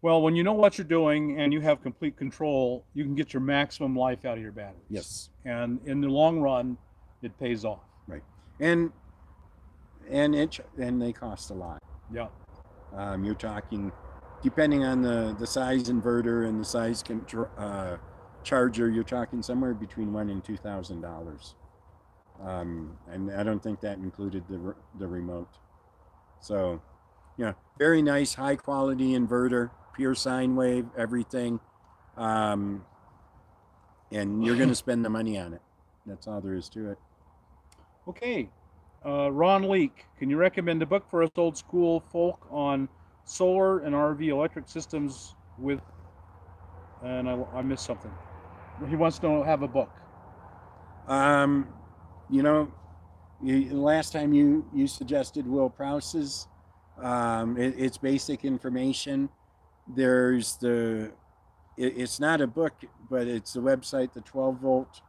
Well, when you know what you're doing and you have complete control, you can get your maximum life out of your batteries. Yes. And in the long run, it pays off. Right. And they cost a lot. Yeah. You're talking, depending on the size inverter and the size charger, you're talking somewhere between $1,000 and $2,000. And I don't think that included the remote. So, yeah, very nice, high quality inverter, pure sine wave, everything. And you're going to spend the money on it. That's all there is to it. Okay. Ron Leake, can you recommend a book for us old school folk on solar and RV electric systems with, and I missed something. He wants to have a book. You know, last time you suggested Will Prowse's. It's basic information. There's it's not a book, but it's a website, the 12-volt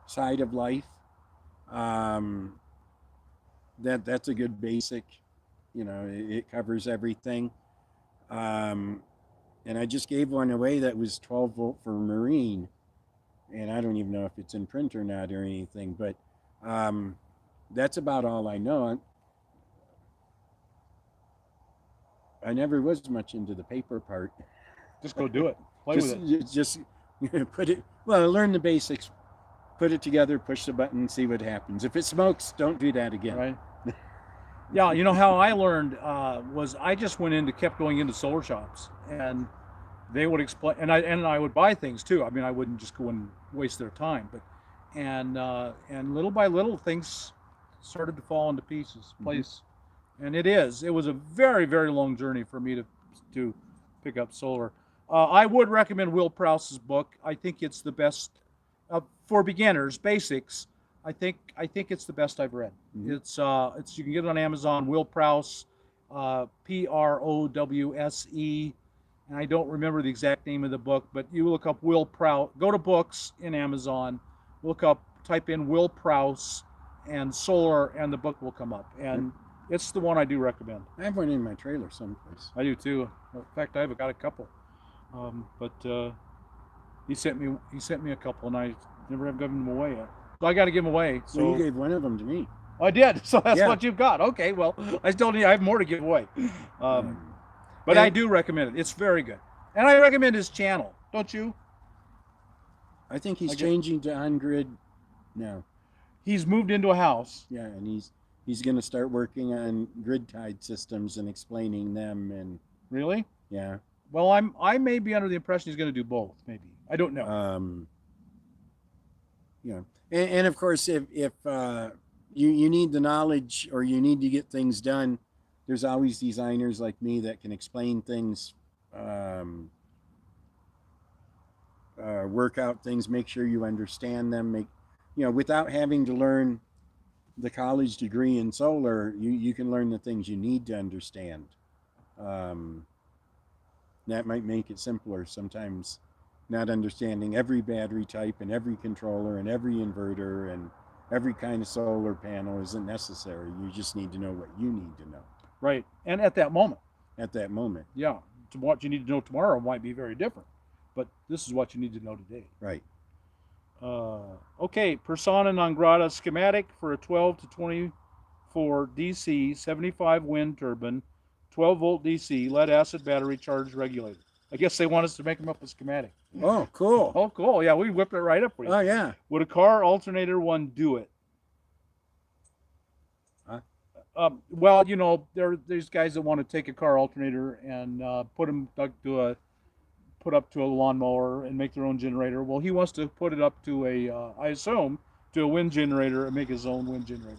side of life. That's a good basic. You know, it covers everything. And I just gave one away that was 12-volt for marine, and I don't even know if it's in print or not or anything, but that's about all I know. I never was much into the paper part. Just go do it. Play with it. Just put it, well, learn the basics, put it together, push the button, see what happens. If it smokes, don't do that again. Right. Yeah, you know how I learned was I just kept going into solar shops, and they would explain, and I would buy things too. I mean, I wouldn't just go and waste their time, but and little by little things started to fall into place. And it was a very, very long journey for me to pick up solar. I would recommend Will Prowse's book. I think it's the best for beginners, basics. I think it's the best I've read. Mm-hmm. It's you can get it on Amazon. Will Prowse, Prowse, and I don't remember the exact name of the book, but you look up Will Prowse. Go to books in Amazon, type in Will Prowse and solar, and the book will come up. And it's the one I do recommend. I have one in my trailer someplace. I do too. In fact, I've got a couple. But he sent me a couple, and I never have given them away yet. So I got to give them away. So well, you gave one of them to me. I did. So that's Yeah. what you've got. Okay. Well, I have more to give away. But I do recommend it. It's very good, and I recommend his channel. Don't you? I think he's changing to on-grid now. He's moved into a house. Yeah, and he's going to start working on grid-tied systems and explaining them. And Really? yeah, Well, I may be under the impression he's going to do both. Maybe. I don't know. you know, and of course, if you need the knowledge or you need to get things done, there's always designers like me that can explain things, work out things, make sure you understand them, without having to learn the college degree in solar, you can learn the things you need to understand. That might make it simpler sometimes. Not understanding every battery type and every controller and every inverter and every kind of solar panel isn't necessary. You just need to know what you need to know. Right. And at that moment. At that moment. Yeah. What you need to know tomorrow might be very different. But this is what you need to know today. Right. Okay. Persona non grata schematic for a 12 to 24 DC 75 wind turbine, 12 volt DC lead acid battery charge regulator. I guess they want us to make them up a schematic. Oh, cool. Oh, cool. Yeah, we whipped it right up for you. Oh, yeah. Would a car alternator one do it? Huh? Well, there's guys that want to take a car alternator and put up to a lawnmower and make their own generator. Well, he wants to put it up to I assume, to a wind generator and make his own wind generator.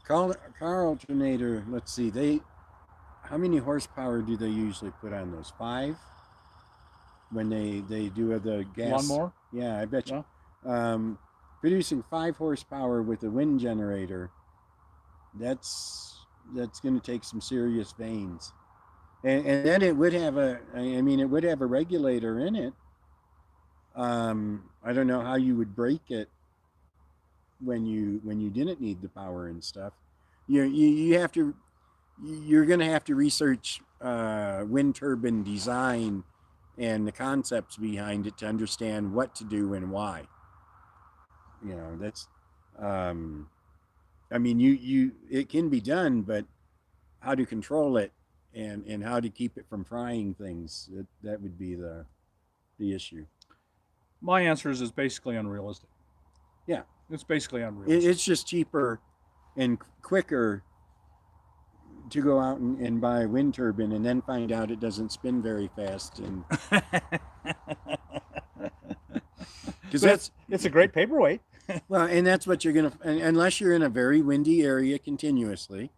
Car alternator, let's see, how many horsepower do they usually put on those? 5? When they do the gas lawnmower? Yeah, I bet Yeah. you. Producing 5 horsepower with a wind generator, that's going to take some serious vanes, and then it would have a regulator in it. I don't know how you would break it when you didn't need the power and stuff. You're going to have to research wind turbine design and the concepts behind it to understand what to do and why. That's it can be done, but how to control it and how to keep it from frying things, that would be the issue. My answer is it's basically unrealistic. Yeah. It's basically unrealistic. It's just cheaper and quicker to go out and buy a wind turbine and then find out it doesn't spin very fast, and because it's a great paperweight. Well, and that's what you're gonna, unless you're in a very windy area continuously,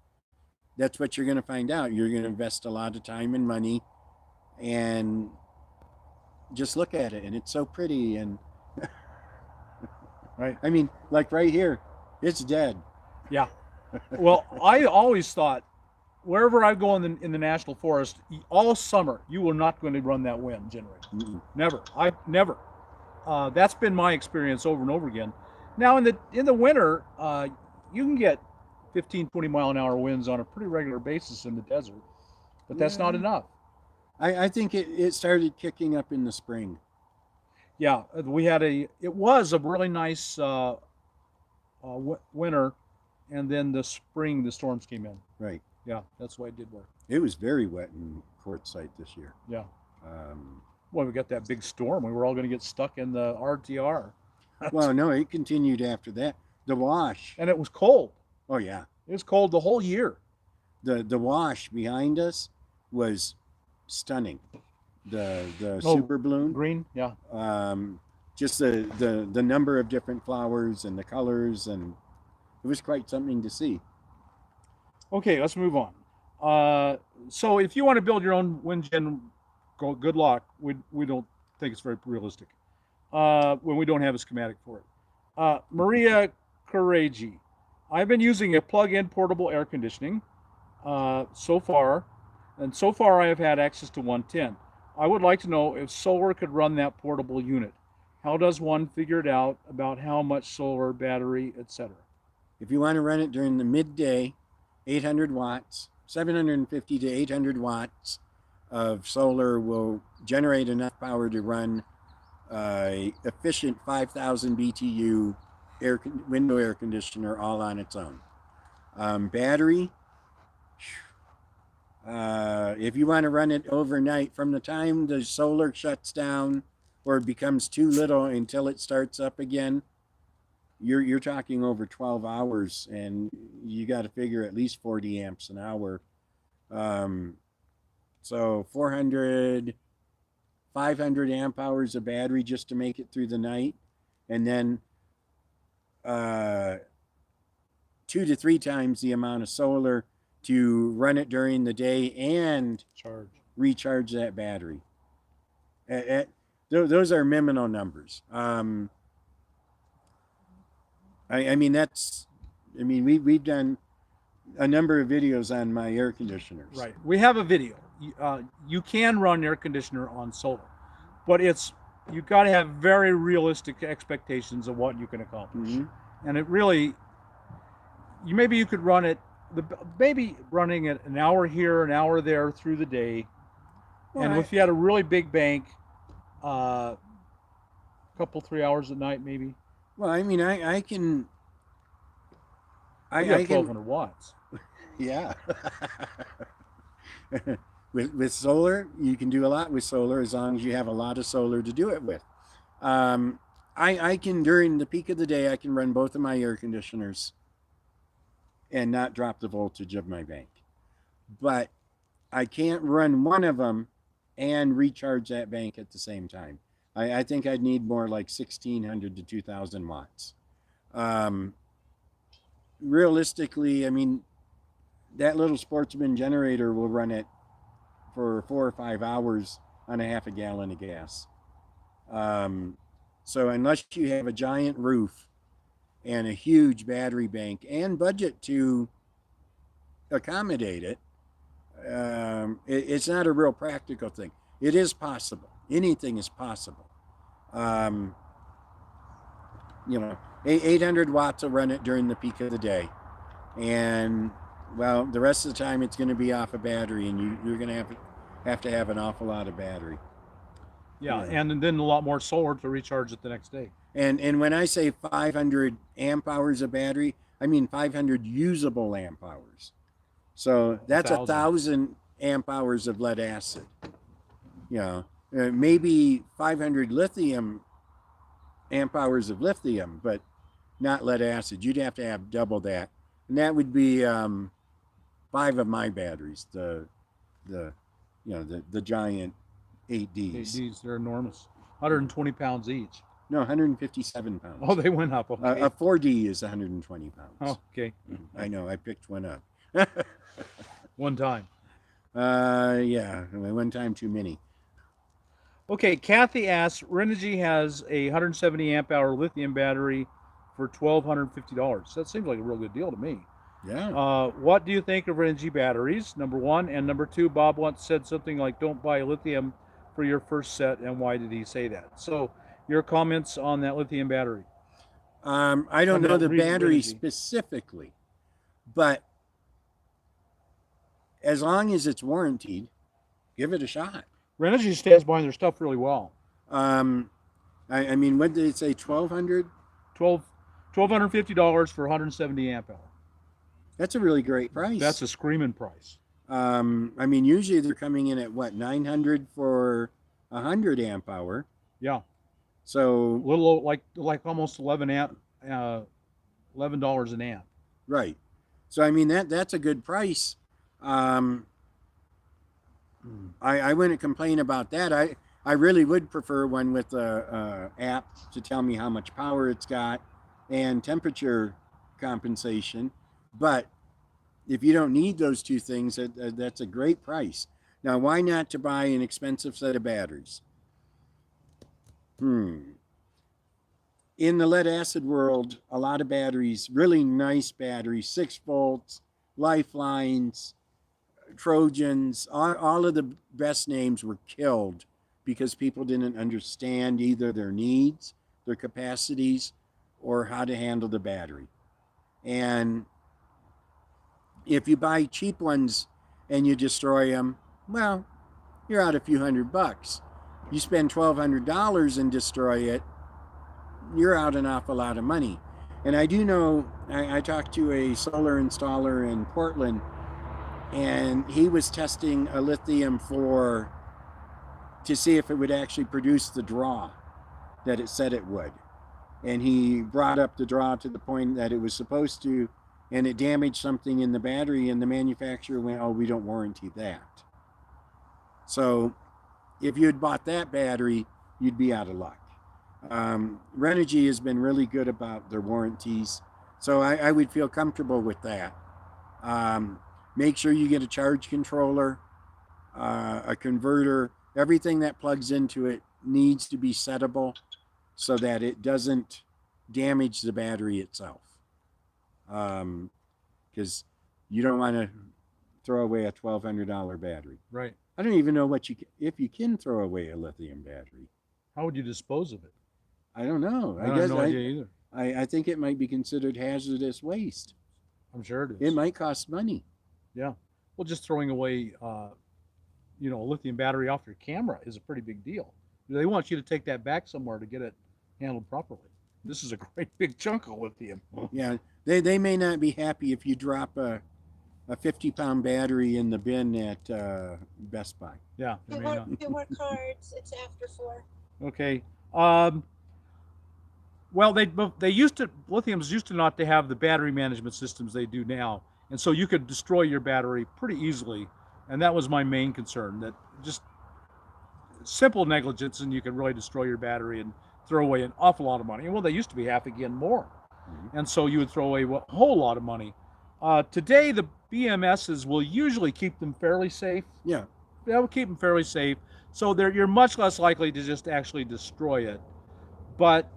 that's what you're going to find out. You're going to invest a lot of time and money, and just look at it, and it's so pretty. And Right. I mean, like right here, it's dead. Yeah. Well, I always thought wherever I go in the national forest, all summer you are not going to run that wind generator. Mm-mm. Never. I never. That's been my experience over and over again. Now in the winter, you can get 15, 20 mile an hour winds on a pretty regular basis in the desert, but that's not Yeah. enough. I think it started kicking up in the spring. Yeah, it was a really nice winter, and then the spring the storms came in. Right. Yeah, that's why it did work. It was very wet in Quartzsite this year. Yeah. Um, Well, we got that big storm. We were all going to get stuck in the RTR. well, no, it continued after that. The wash. And it was cold. Oh yeah. It was cold the whole year. The wash behind us was stunning. The Oh, super bloom. Green, yeah. Just the number of different flowers and the colors, and it was quite something to see. Okay, let's move on. So if you want to build your own wind gen, good luck. We don't think it's very realistic when we don't have a schematic for it. Maria Corregi, I've been using a plug-in portable air conditioning so far I have had access to 110. I would like to know if solar could run that portable unit. How does one figure it out about how much solar, battery, etc.? If you want to run it during the midday, 800 watts, 750 to 800 watts of solar will generate enough power to run efficient 5,000 BTU window air conditioner all on its own. Battery, if you want to run it overnight, from the time the solar shuts down or becomes too little until it starts up again, you're talking over 12 hours, and you got to figure at least 40 amps an hour. So 400, 500 amp hours of battery just to make it through the night, and then 2 to 3 times the amount of solar to run it during the day and recharge that battery. Those are minimal numbers. I mean, we've done a number of videos on my air conditioners. Right. We have a video. You can run air conditioner on solar, but you've got to have very realistic expectations of what you can accomplish. Mm-hmm. And it really, maybe you could run it, maybe running it an hour here, an hour there through the day. Well, and if you had a really big bank, a couple, 3 hours at night, maybe. Well, I mean, I can. You got 1,200 watts. Yeah. with solar, you can do a lot with solar as long as you have a lot of solar to do it with. I can, during the peak of the day, I can run both of my air conditioners and not drop the voltage of my bank. But I can't run one of them and recharge that bank at the same time. I think I'd need more like 1,600 to 2,000 watts. Realistically, I mean, that little Sportsman generator will run it for 4 or 5 hours on a half a gallon of gas. So unless you have a giant roof and a huge battery bank and budget to accommodate it, it's not a real practical thing. It is possible. Anything is possible. 800 watts will run it during the peak of the day. And, well, the rest of the time it's going to be off a battery, and you're going to have to have an awful lot of battery. Yeah, and then a lot more solar to recharge it the next day. And when I say 500 amp hours of battery, I mean 500 usable amp hours. So that's 1,000 amp hours of lead acid. Maybe 500 lithium amp hours of lithium, but not lead acid. You'd have to have double that, and that would be 5 of my batteries. The giant 8Ds. 8Ds, they're enormous. 120 pounds each. No, 157 pounds. Oh, they went up. Okay. A 4D is 120 pounds. Oh, okay. I know. I picked one up. one time. Yeah, one time too many. Okay, Kathy asks, Renogy has a 170 amp hour lithium battery for $1,250. That seems like a real good deal to me. Yeah. What do you think of Renogy batteries? Number one. And number two, Bob once said something like, don't buy lithium for your first set. And why did he say that? So, your comments on that lithium battery? I don't know the battery specifically, but as long as it's warranted, give it a shot. Renogy stands behind their stuff really well. I mean, what did it say? $1,200? $1,250 for 170 amp hour. That's a really great price. That's a screaming price. I mean, usually they're coming in at what, 900 for 100 amp hour. Yeah. So a little like almost $11 an amp. Right. So I mean that's a good price. I wouldn't complain about that. I really would prefer one with a app to tell me how much power it's got and temperature compensation. But if you don't need those two things, that's a great price. Now, why not to buy an expensive set of batteries? In the lead acid world, a lot of batteries, really nice batteries, 6 volts, lifelines, Trojans, all of the best names were killed because people didn't understand either their needs, their capacities, or how to handle the battery. And if you buy cheap ones and you destroy them, well, you're out a few $100. You spend $1,200 and destroy it, you're out an awful lot of money. And I do know, I talked to a solar installer in Portland, and he was testing a lithium to see if it would actually produce the draw that it said it would. And he brought up the draw to the point that it was supposed to, and it damaged something in the battery, and the manufacturer went, oh, we don't warranty that. So if you had bought that battery, you'd be out of luck. Renogy has been really good about their warranties, so I would feel comfortable with that. Make sure you get a charge controller, a converter. Everything that plugs into it needs to be settable so that it doesn't damage the battery itself. Because you don't want to throw away a $1,200 battery. Right. I don't even know if you can throw away a lithium battery. How would you dispose of it? I don't know. I have no idea either. I think it might be considered hazardous waste. I'm sure it is. It might cost money. Yeah. Well, just throwing away, a lithium battery off your camera is a pretty big deal. They want you to take that back somewhere to get it handled properly. This is a great big chunk of lithium. Yeah. They may not be happy if you drop a 50-pound battery in the bin at Best Buy. Yeah. Two more cards. It's after 4. Okay. Well, lithiums used to not to have the battery management systems they do now. And so you could destroy your battery pretty easily. And that was my main concern, that just simple negligence and you can really destroy your battery and throw away an awful lot of money. And well, they used to be half again more. Mm-hmm. And so you would throw away a whole lot of money. Today, the BMSs will usually keep them fairly safe. Yeah. They'll keep them fairly safe. So you're much less likely to just actually destroy it. But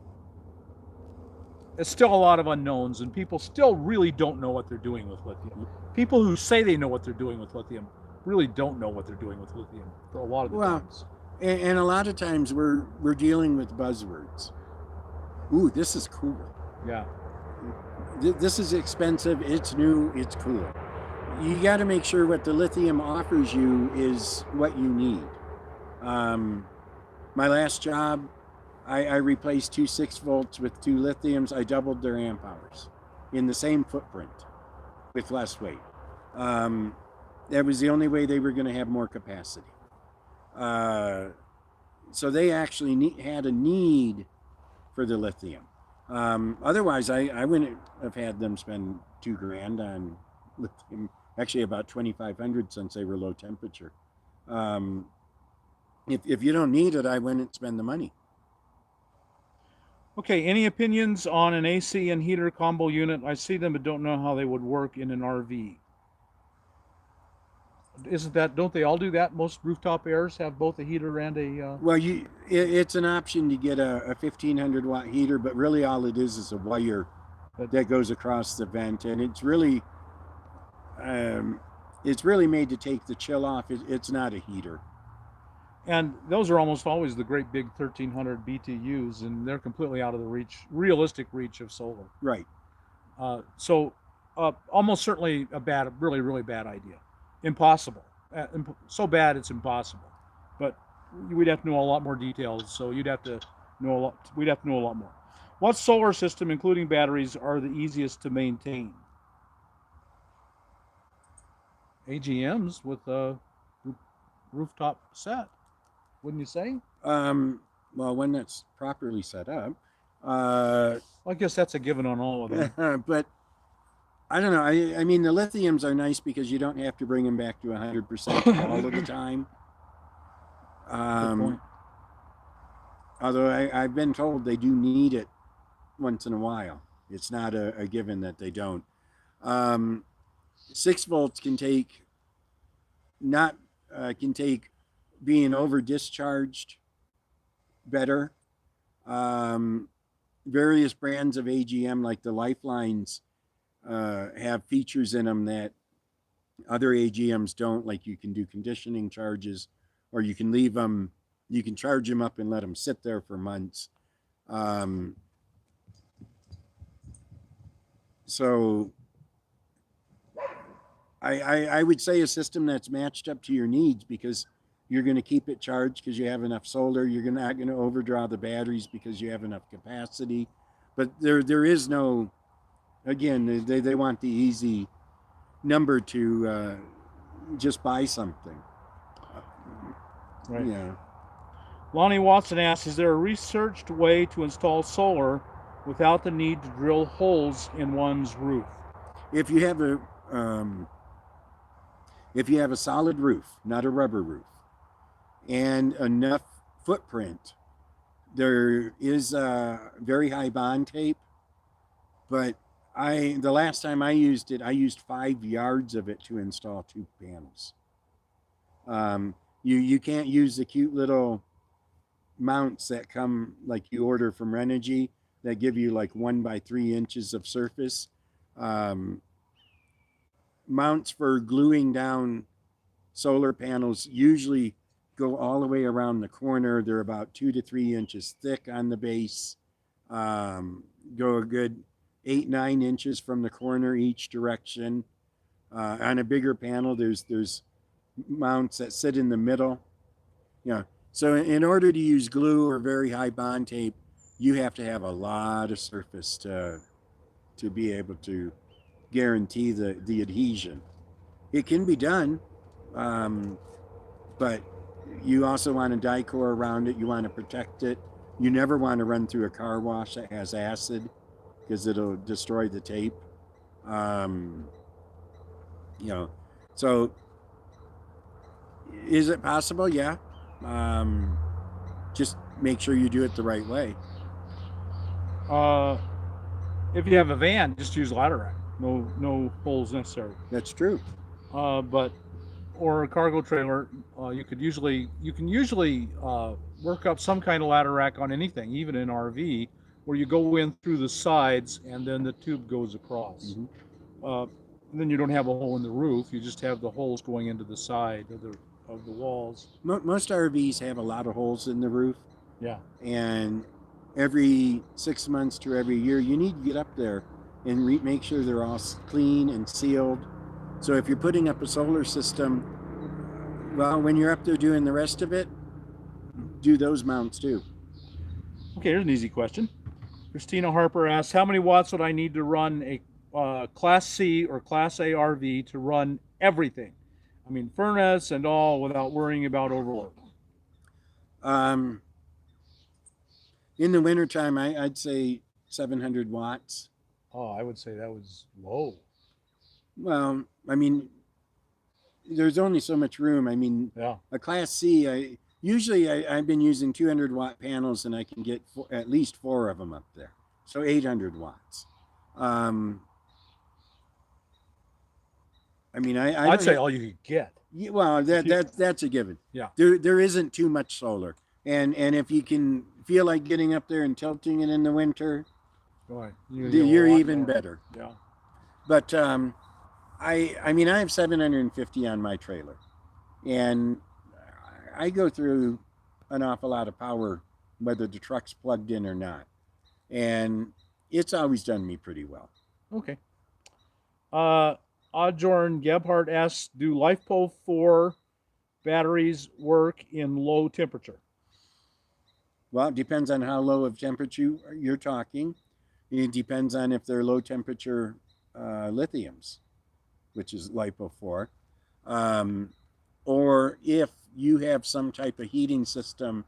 it's still a lot of unknowns, and people still really don't know what they're doing with lithium. People who say they know what they're doing with lithium really don't know what they're doing with lithium for a lot of the times. And a lot of times we're dealing with buzzwords. Ooh, this is cool. Yeah. This is expensive, it's new, it's cool. You got to make sure what the lithium offers you is what you need. My last job, I replaced 2 6 volts with 2 lithiums. I doubled their amp hours in the same footprint with less weight. That was the only way they were going to have more capacity. So they actually had a need for the lithium. Otherwise, I wouldn't have had them spend $2,000 on lithium. Actually, about $2,500 since they were low temperature. If you don't need it, I wouldn't spend the money. Okay, any opinions on an AC and heater combo unit? I see them but don't know how they would work in an RV. Isn't that, don't they all do that? Most rooftop airs have both a heater and a, Well, it's an option to get a 1500 watt heater, but really all it is a wire that goes across the vent, and it's really made to take the chill off. It's not a heater. and those are almost always the great big 1300 BTUs, and they're completely out of the realistic reach of solar. Right. So almost certainly a bad, really, really bad idea. Impossible. So bad it's impossible. But we'd have to know a lot more details. So you'd have to know a lot. We'd have to know a lot more. What solar system, including batteries, are the easiest to maintain? AGMs with a rooftop set, wouldn't you say? Well, when that's properly set up. Well, I guess that's a given on all of them. But I don't know. I mean, the lithiums are nice because you don't have to bring them back to 100% all of the time. Good point. Although I've been told they do need it once in a while. It's not a given that they don't. 6 volts can take being over discharged better. Various brands of AGM, like the Lifelines, have features in them that other AGMs don't. Like you can do conditioning charges, or you can leave them, you can charge them up and let them sit there for months. So I would say a system that's matched up to your needs, because you're going to keep it charged because you have enough solar. You're not going to overdraw the batteries because you have enough capacity. But there is no, again, they want the easy number to just buy something. Right. Yeah. Lonnie Watson asks, is there a researched way to install solar without the need to drill holes in one's roof? If you have a solid roof, not a rubber roof, and enough footprint, there is very high bond tape. But the last time I used it, I used 5 yards of it to install 2 panels. You can't use the cute little mounts that come, like you order from Renogy, that give you like 1 by 3 inches of surface. Mounts for gluing down solar panels usually go all the way around the corner. They're about 2 to 3 inches thick on the base. Go a good 8-9 inches from the corner each direction. On a bigger panel, there's mounts that sit in the middle. Yeah. So in order to use glue or very high bond tape, you have to have a lot of surface to be able to guarantee the adhesion. It can be done, but you also want a die-core around it. You want to protect it. You never want to run through a car wash that has acid, because it'll destroy the tape. So is it possible? Yeah. Just make sure you do it the right way. If you have a van, just use ladder rack. No holes necessary. That's true. Or a cargo trailer, you can usually work up some kind of ladder rack on anything, even in RV, where you go in through the sides and then the tube goes across. Mm-hmm. And then you don't have a hole in the roof. You just have the holes going into the side of the walls. Most RVs have a lot of holes in the roof. Yeah. And every 6 months to every year, you need to get up there and make sure they're all clean and sealed. So if you're putting up a solar system, well, when you're up there doing the rest of it, do those mounts too. Okay, here's an easy question. Christina Harper asks, how many watts would I need to run a Class C or Class A RV to run everything? I mean, furnace and all, without worrying about overload. In the wintertime, I'd say 700 watts. Oh, I would say that was low. Well, I mean, there's only so much room. I mean, yeah. A Class C, I've been using 200 watt panels, and I can get at least 4 of them up there. So 800 watts. I mean, I I'd don't say ha- all you could get. yeah, well, that's a given. Yeah. There isn't too much solar, and if you can feel like getting up there and tilting it in the winter, Boy, you're even better. Yeah. But I mean, I have 750 on my trailer, and I go through an awful lot of power, whether the truck's plugged in or not, and it's always done me pretty well. Okay. Adjorn Gebhardt asks, do LiFePO 4 batteries work in low temperature? Well, it depends on how low of temperature you're talking. It depends on if they're low temperature lithiums, which is LiPo 4, or if you have some type of heating system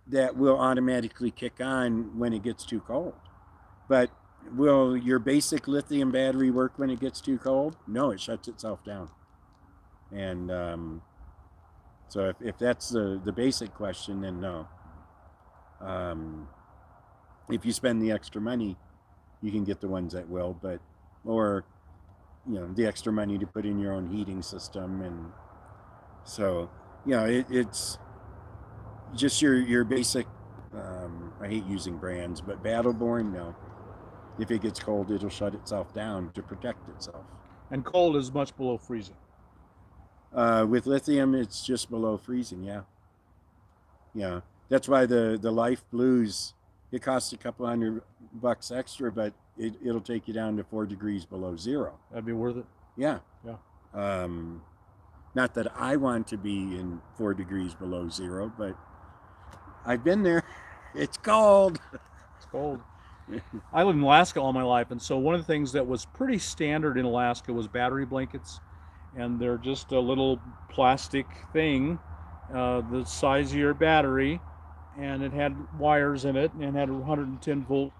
that will automatically kick on when it gets too cold. But will your basic lithium battery work when it gets too cold? No, it shuts itself down. And so if that's the basic question, then no. If you spend the extra money, you can get the ones that will, but, or, the extra money to put in your own heating system. And so, it's just your basic, I hate using brands, but Battleborn, no. If it gets cold, it'll shut itself down to protect itself. And cold is much below freezing. With lithium, it's just below freezing, yeah. Yeah, that's why the Life Blues, it costs a couple $100 extra, but it'll take you down to 4 degrees below zero. That'd be worth it. Yeah. Yeah. Not that I want to be in 4 degrees below zero, but I've been there. It's cold. It's cold. I lived in Alaska all my life, and so one of the things that was pretty standard in Alaska was battery blankets, and they're just a little plastic thing, the size of your battery, and it had wires in it, and had a 110 volt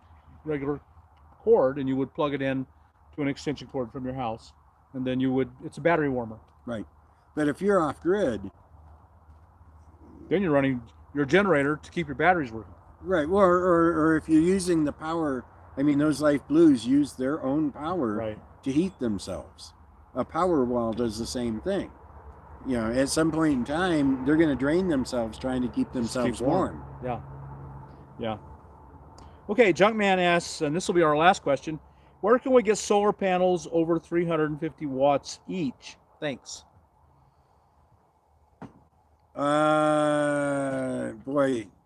regular cord, and you would plug it in to an extension cord from your house, and then it's a battery warmer. Right. But if you're off grid, then you're running your generator to keep your batteries working. right, well, or if you're using the power, I mean, those Life Blues use their own power Right. to heat themselves. A power wall does the same thing. At some point in time, they're going to drain themselves trying to keep themselves warm. Yeah. Yeah. Okay, Junkman asks, and this will be our last question, where can we get solar panels over 350 watts each? Thanks. Boy.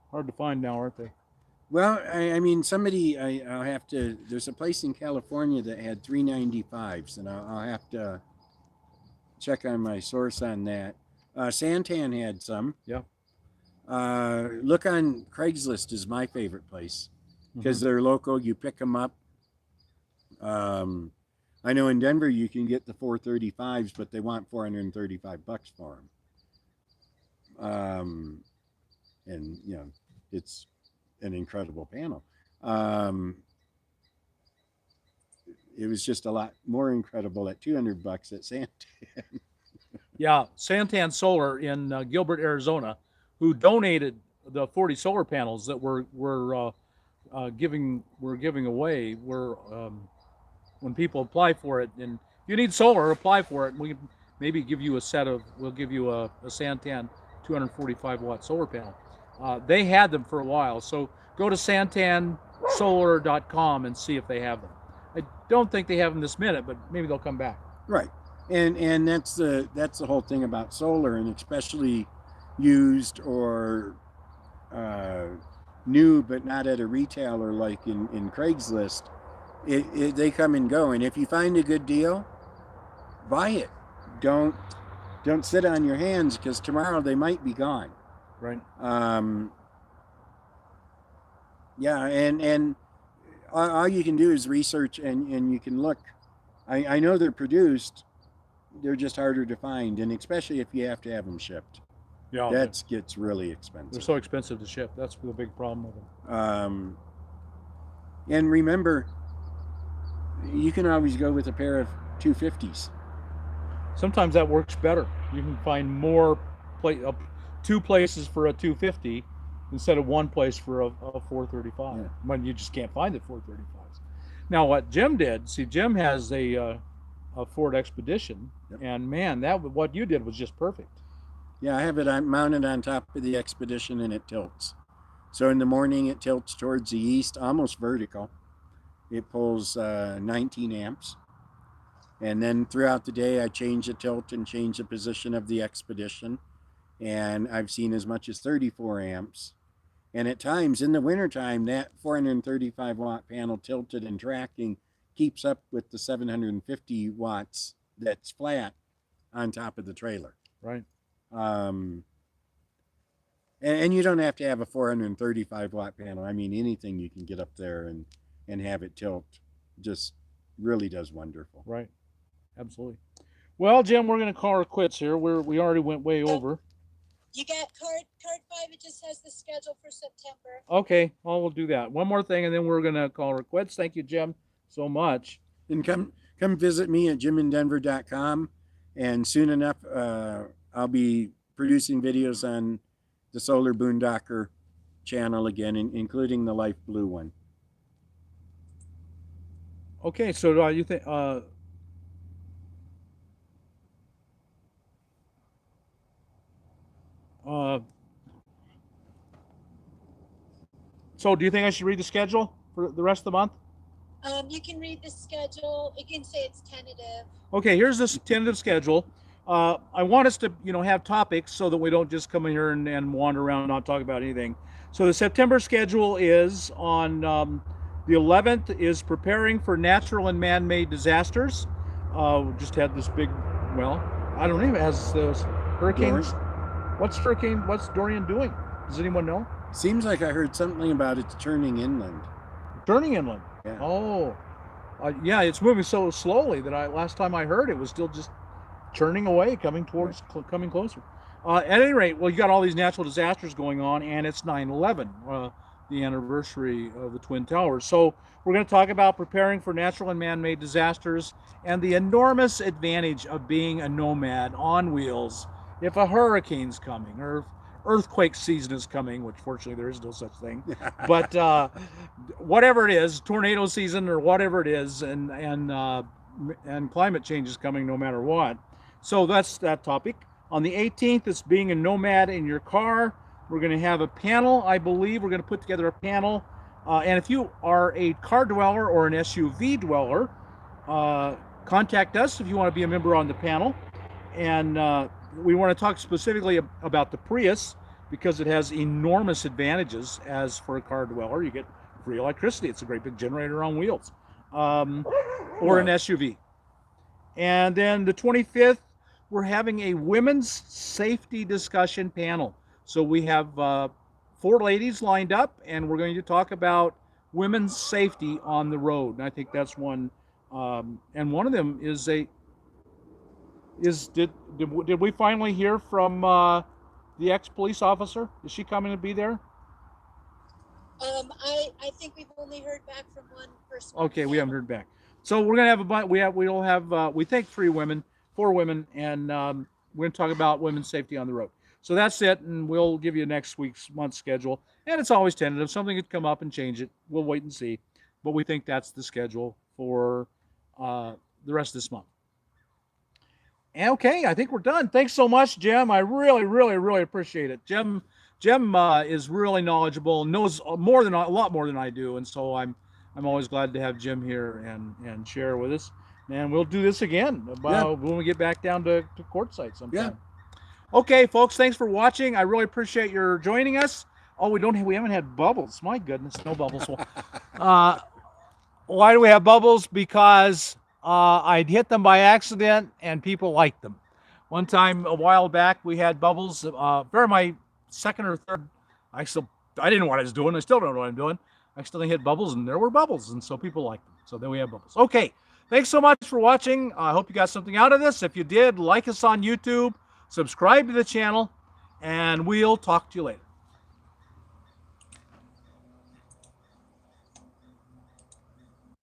Hard to find now, aren't they? Well, I mean, I'll have to, there's a place in California that had 395s, and I'll have to check on my source on that. Santan had some. Yeah. Look on Craigslist is my favorite place because they're local. You pick them up. I know in Denver you can get the 435s, but they want $435 for them. And it's an incredible panel. It was just a lot more incredible at $200 at Santan. Yeah, Santan Solar in Gilbert, Arizona, who donated the 40 solar panels that we're giving away. When people apply for it, and if you need solar, apply for it, and we maybe give you we'll give you a Santan 245 watt solar panel. They had them for a while, so go to santansolar.com and see if they have them. I don't think they have them this minute, but maybe they'll come back. Right, and that's the whole thing about solar, and especially used or new, but not at a retailer like in Craigslist. They come and go, and if you find a good deal, buy it. Don't sit on your hands, because tomorrow they might be gone. Right. Yeah, and all you can do is research, and you can look. I know they're produced. They're just harder to find, and especially if you have to have them shipped. Yeah. That gets really expensive. They're so expensive to ship. That's the big problem with them. And remember, you can always go with a pair of 250s. Sometimes that works better. You can find more two places for a 250 instead of one place for a 435. Yeah. When you just can't find the 435s. Now, what Jim did, see, Jim has a Ford Expedition. Yep. And man, what you did was just perfect. Yeah, I have it mounted on top of the Expedition, and it tilts. So in the morning, it tilts towards the east, almost vertical. It pulls 19 amps. And then throughout the day, I change the tilt and change the position of the Expedition. And I've seen as much as 34 amps. And at times, in the wintertime, that 435 watt panel tilted and tracking keeps up with the 750 watts that's flat on top of the trailer. Right. And you don't have to have a 435 watt panel. I mean, anything you can get up there and have it tilt just really does wonderful. Right. Absolutely. Well, Jim, we're going to call her quits here. We already went way over. You got card 5. It just has the schedule for September. Okay. Well, we'll do that. One more thing, and then we're going to call her quits. Thank you, Jim, so much. And come visit me at jimindenver.com. And soon enough, I'll be producing videos on the Solar Boondocker channel again, including the Life Blue one. Okay. So you think... so do you think I should read the schedule for the rest of the month? You can read the schedule. You can say it's tentative. Okay, here's this tentative schedule. I want us to, have topics so that we don't just come in here and wander around and not talk about anything. So the September schedule is on the 11th is preparing for natural and man-made disasters. We just had this big, I don't know, it has those hurricanes. What's Dorian doing? Does anyone know? Seems like I heard something about it turning inland. Turning inland. Yeah. Oh, yeah. It's moving so slowly that last time I heard it was still just churning away, coming coming closer. At any rate, well, you got all these natural disasters going on, and it's 9/11, the anniversary of the Twin Towers. So we're going to talk about preparing for natural and man-made disasters and the enormous advantage of being a nomad on wheels if a hurricane's coming or if earthquake season is coming, which fortunately there is no such thing, but whatever it is, tornado season or whatever it is, and climate change is coming no matter what. So that's that topic. On the 18th, it's being a nomad in your car. We're going to have a panel. I believe we're going to put together a panel. And if you are a car dweller or an SUV dweller, contact us if you want to be a member on the panel. And we want to talk specifically about the Prius because it has enormous advantages as for a car dweller. You get free electricity. It's a great big generator on wheels, or an SUV. And then the 25th, we're having a women's safety discussion panel. So we have 4 ladies lined up, and we're going to talk about women's safety on the road. And I think that's one. And one of them is did we finally hear from the ex-police officer? Is she coming to be there? I think we've only heard back from one person. Okay, we haven't heard back. So we're gonna have a bunch. We'll have we think 4 women, and we're gonna talk about women's safety on the road. So that's it, and we'll give you next month's schedule. And it's always tentative. Something could come up and change it. We'll wait and see, but we think that's the schedule for the rest of this month. Okay, I think we're done. Thanks so much, Jim. I really, really, really appreciate it. Jim is really knowledgeable, knows a lot more than I do, and so I'm always glad to have Jim here and share with us. And we'll do this again when we get back down to Quartzsite sometime. Yeah. Okay, folks, thanks for watching. I really appreciate your joining us. Oh, we haven't had bubbles. My goodness, no bubbles. Why do we have bubbles? Because I'd hit them by accident and people liked them. One time a while back we had bubbles. For my second or third, I didn't know what I was doing. I still don't know what I'm doing. I still hit bubbles and there were bubbles, and so people liked them. So then we have bubbles. Okay, thanks so much for watching. I hope you got something out of this. If you did, like us on YouTube, subscribe to the channel, and we'll talk to you later.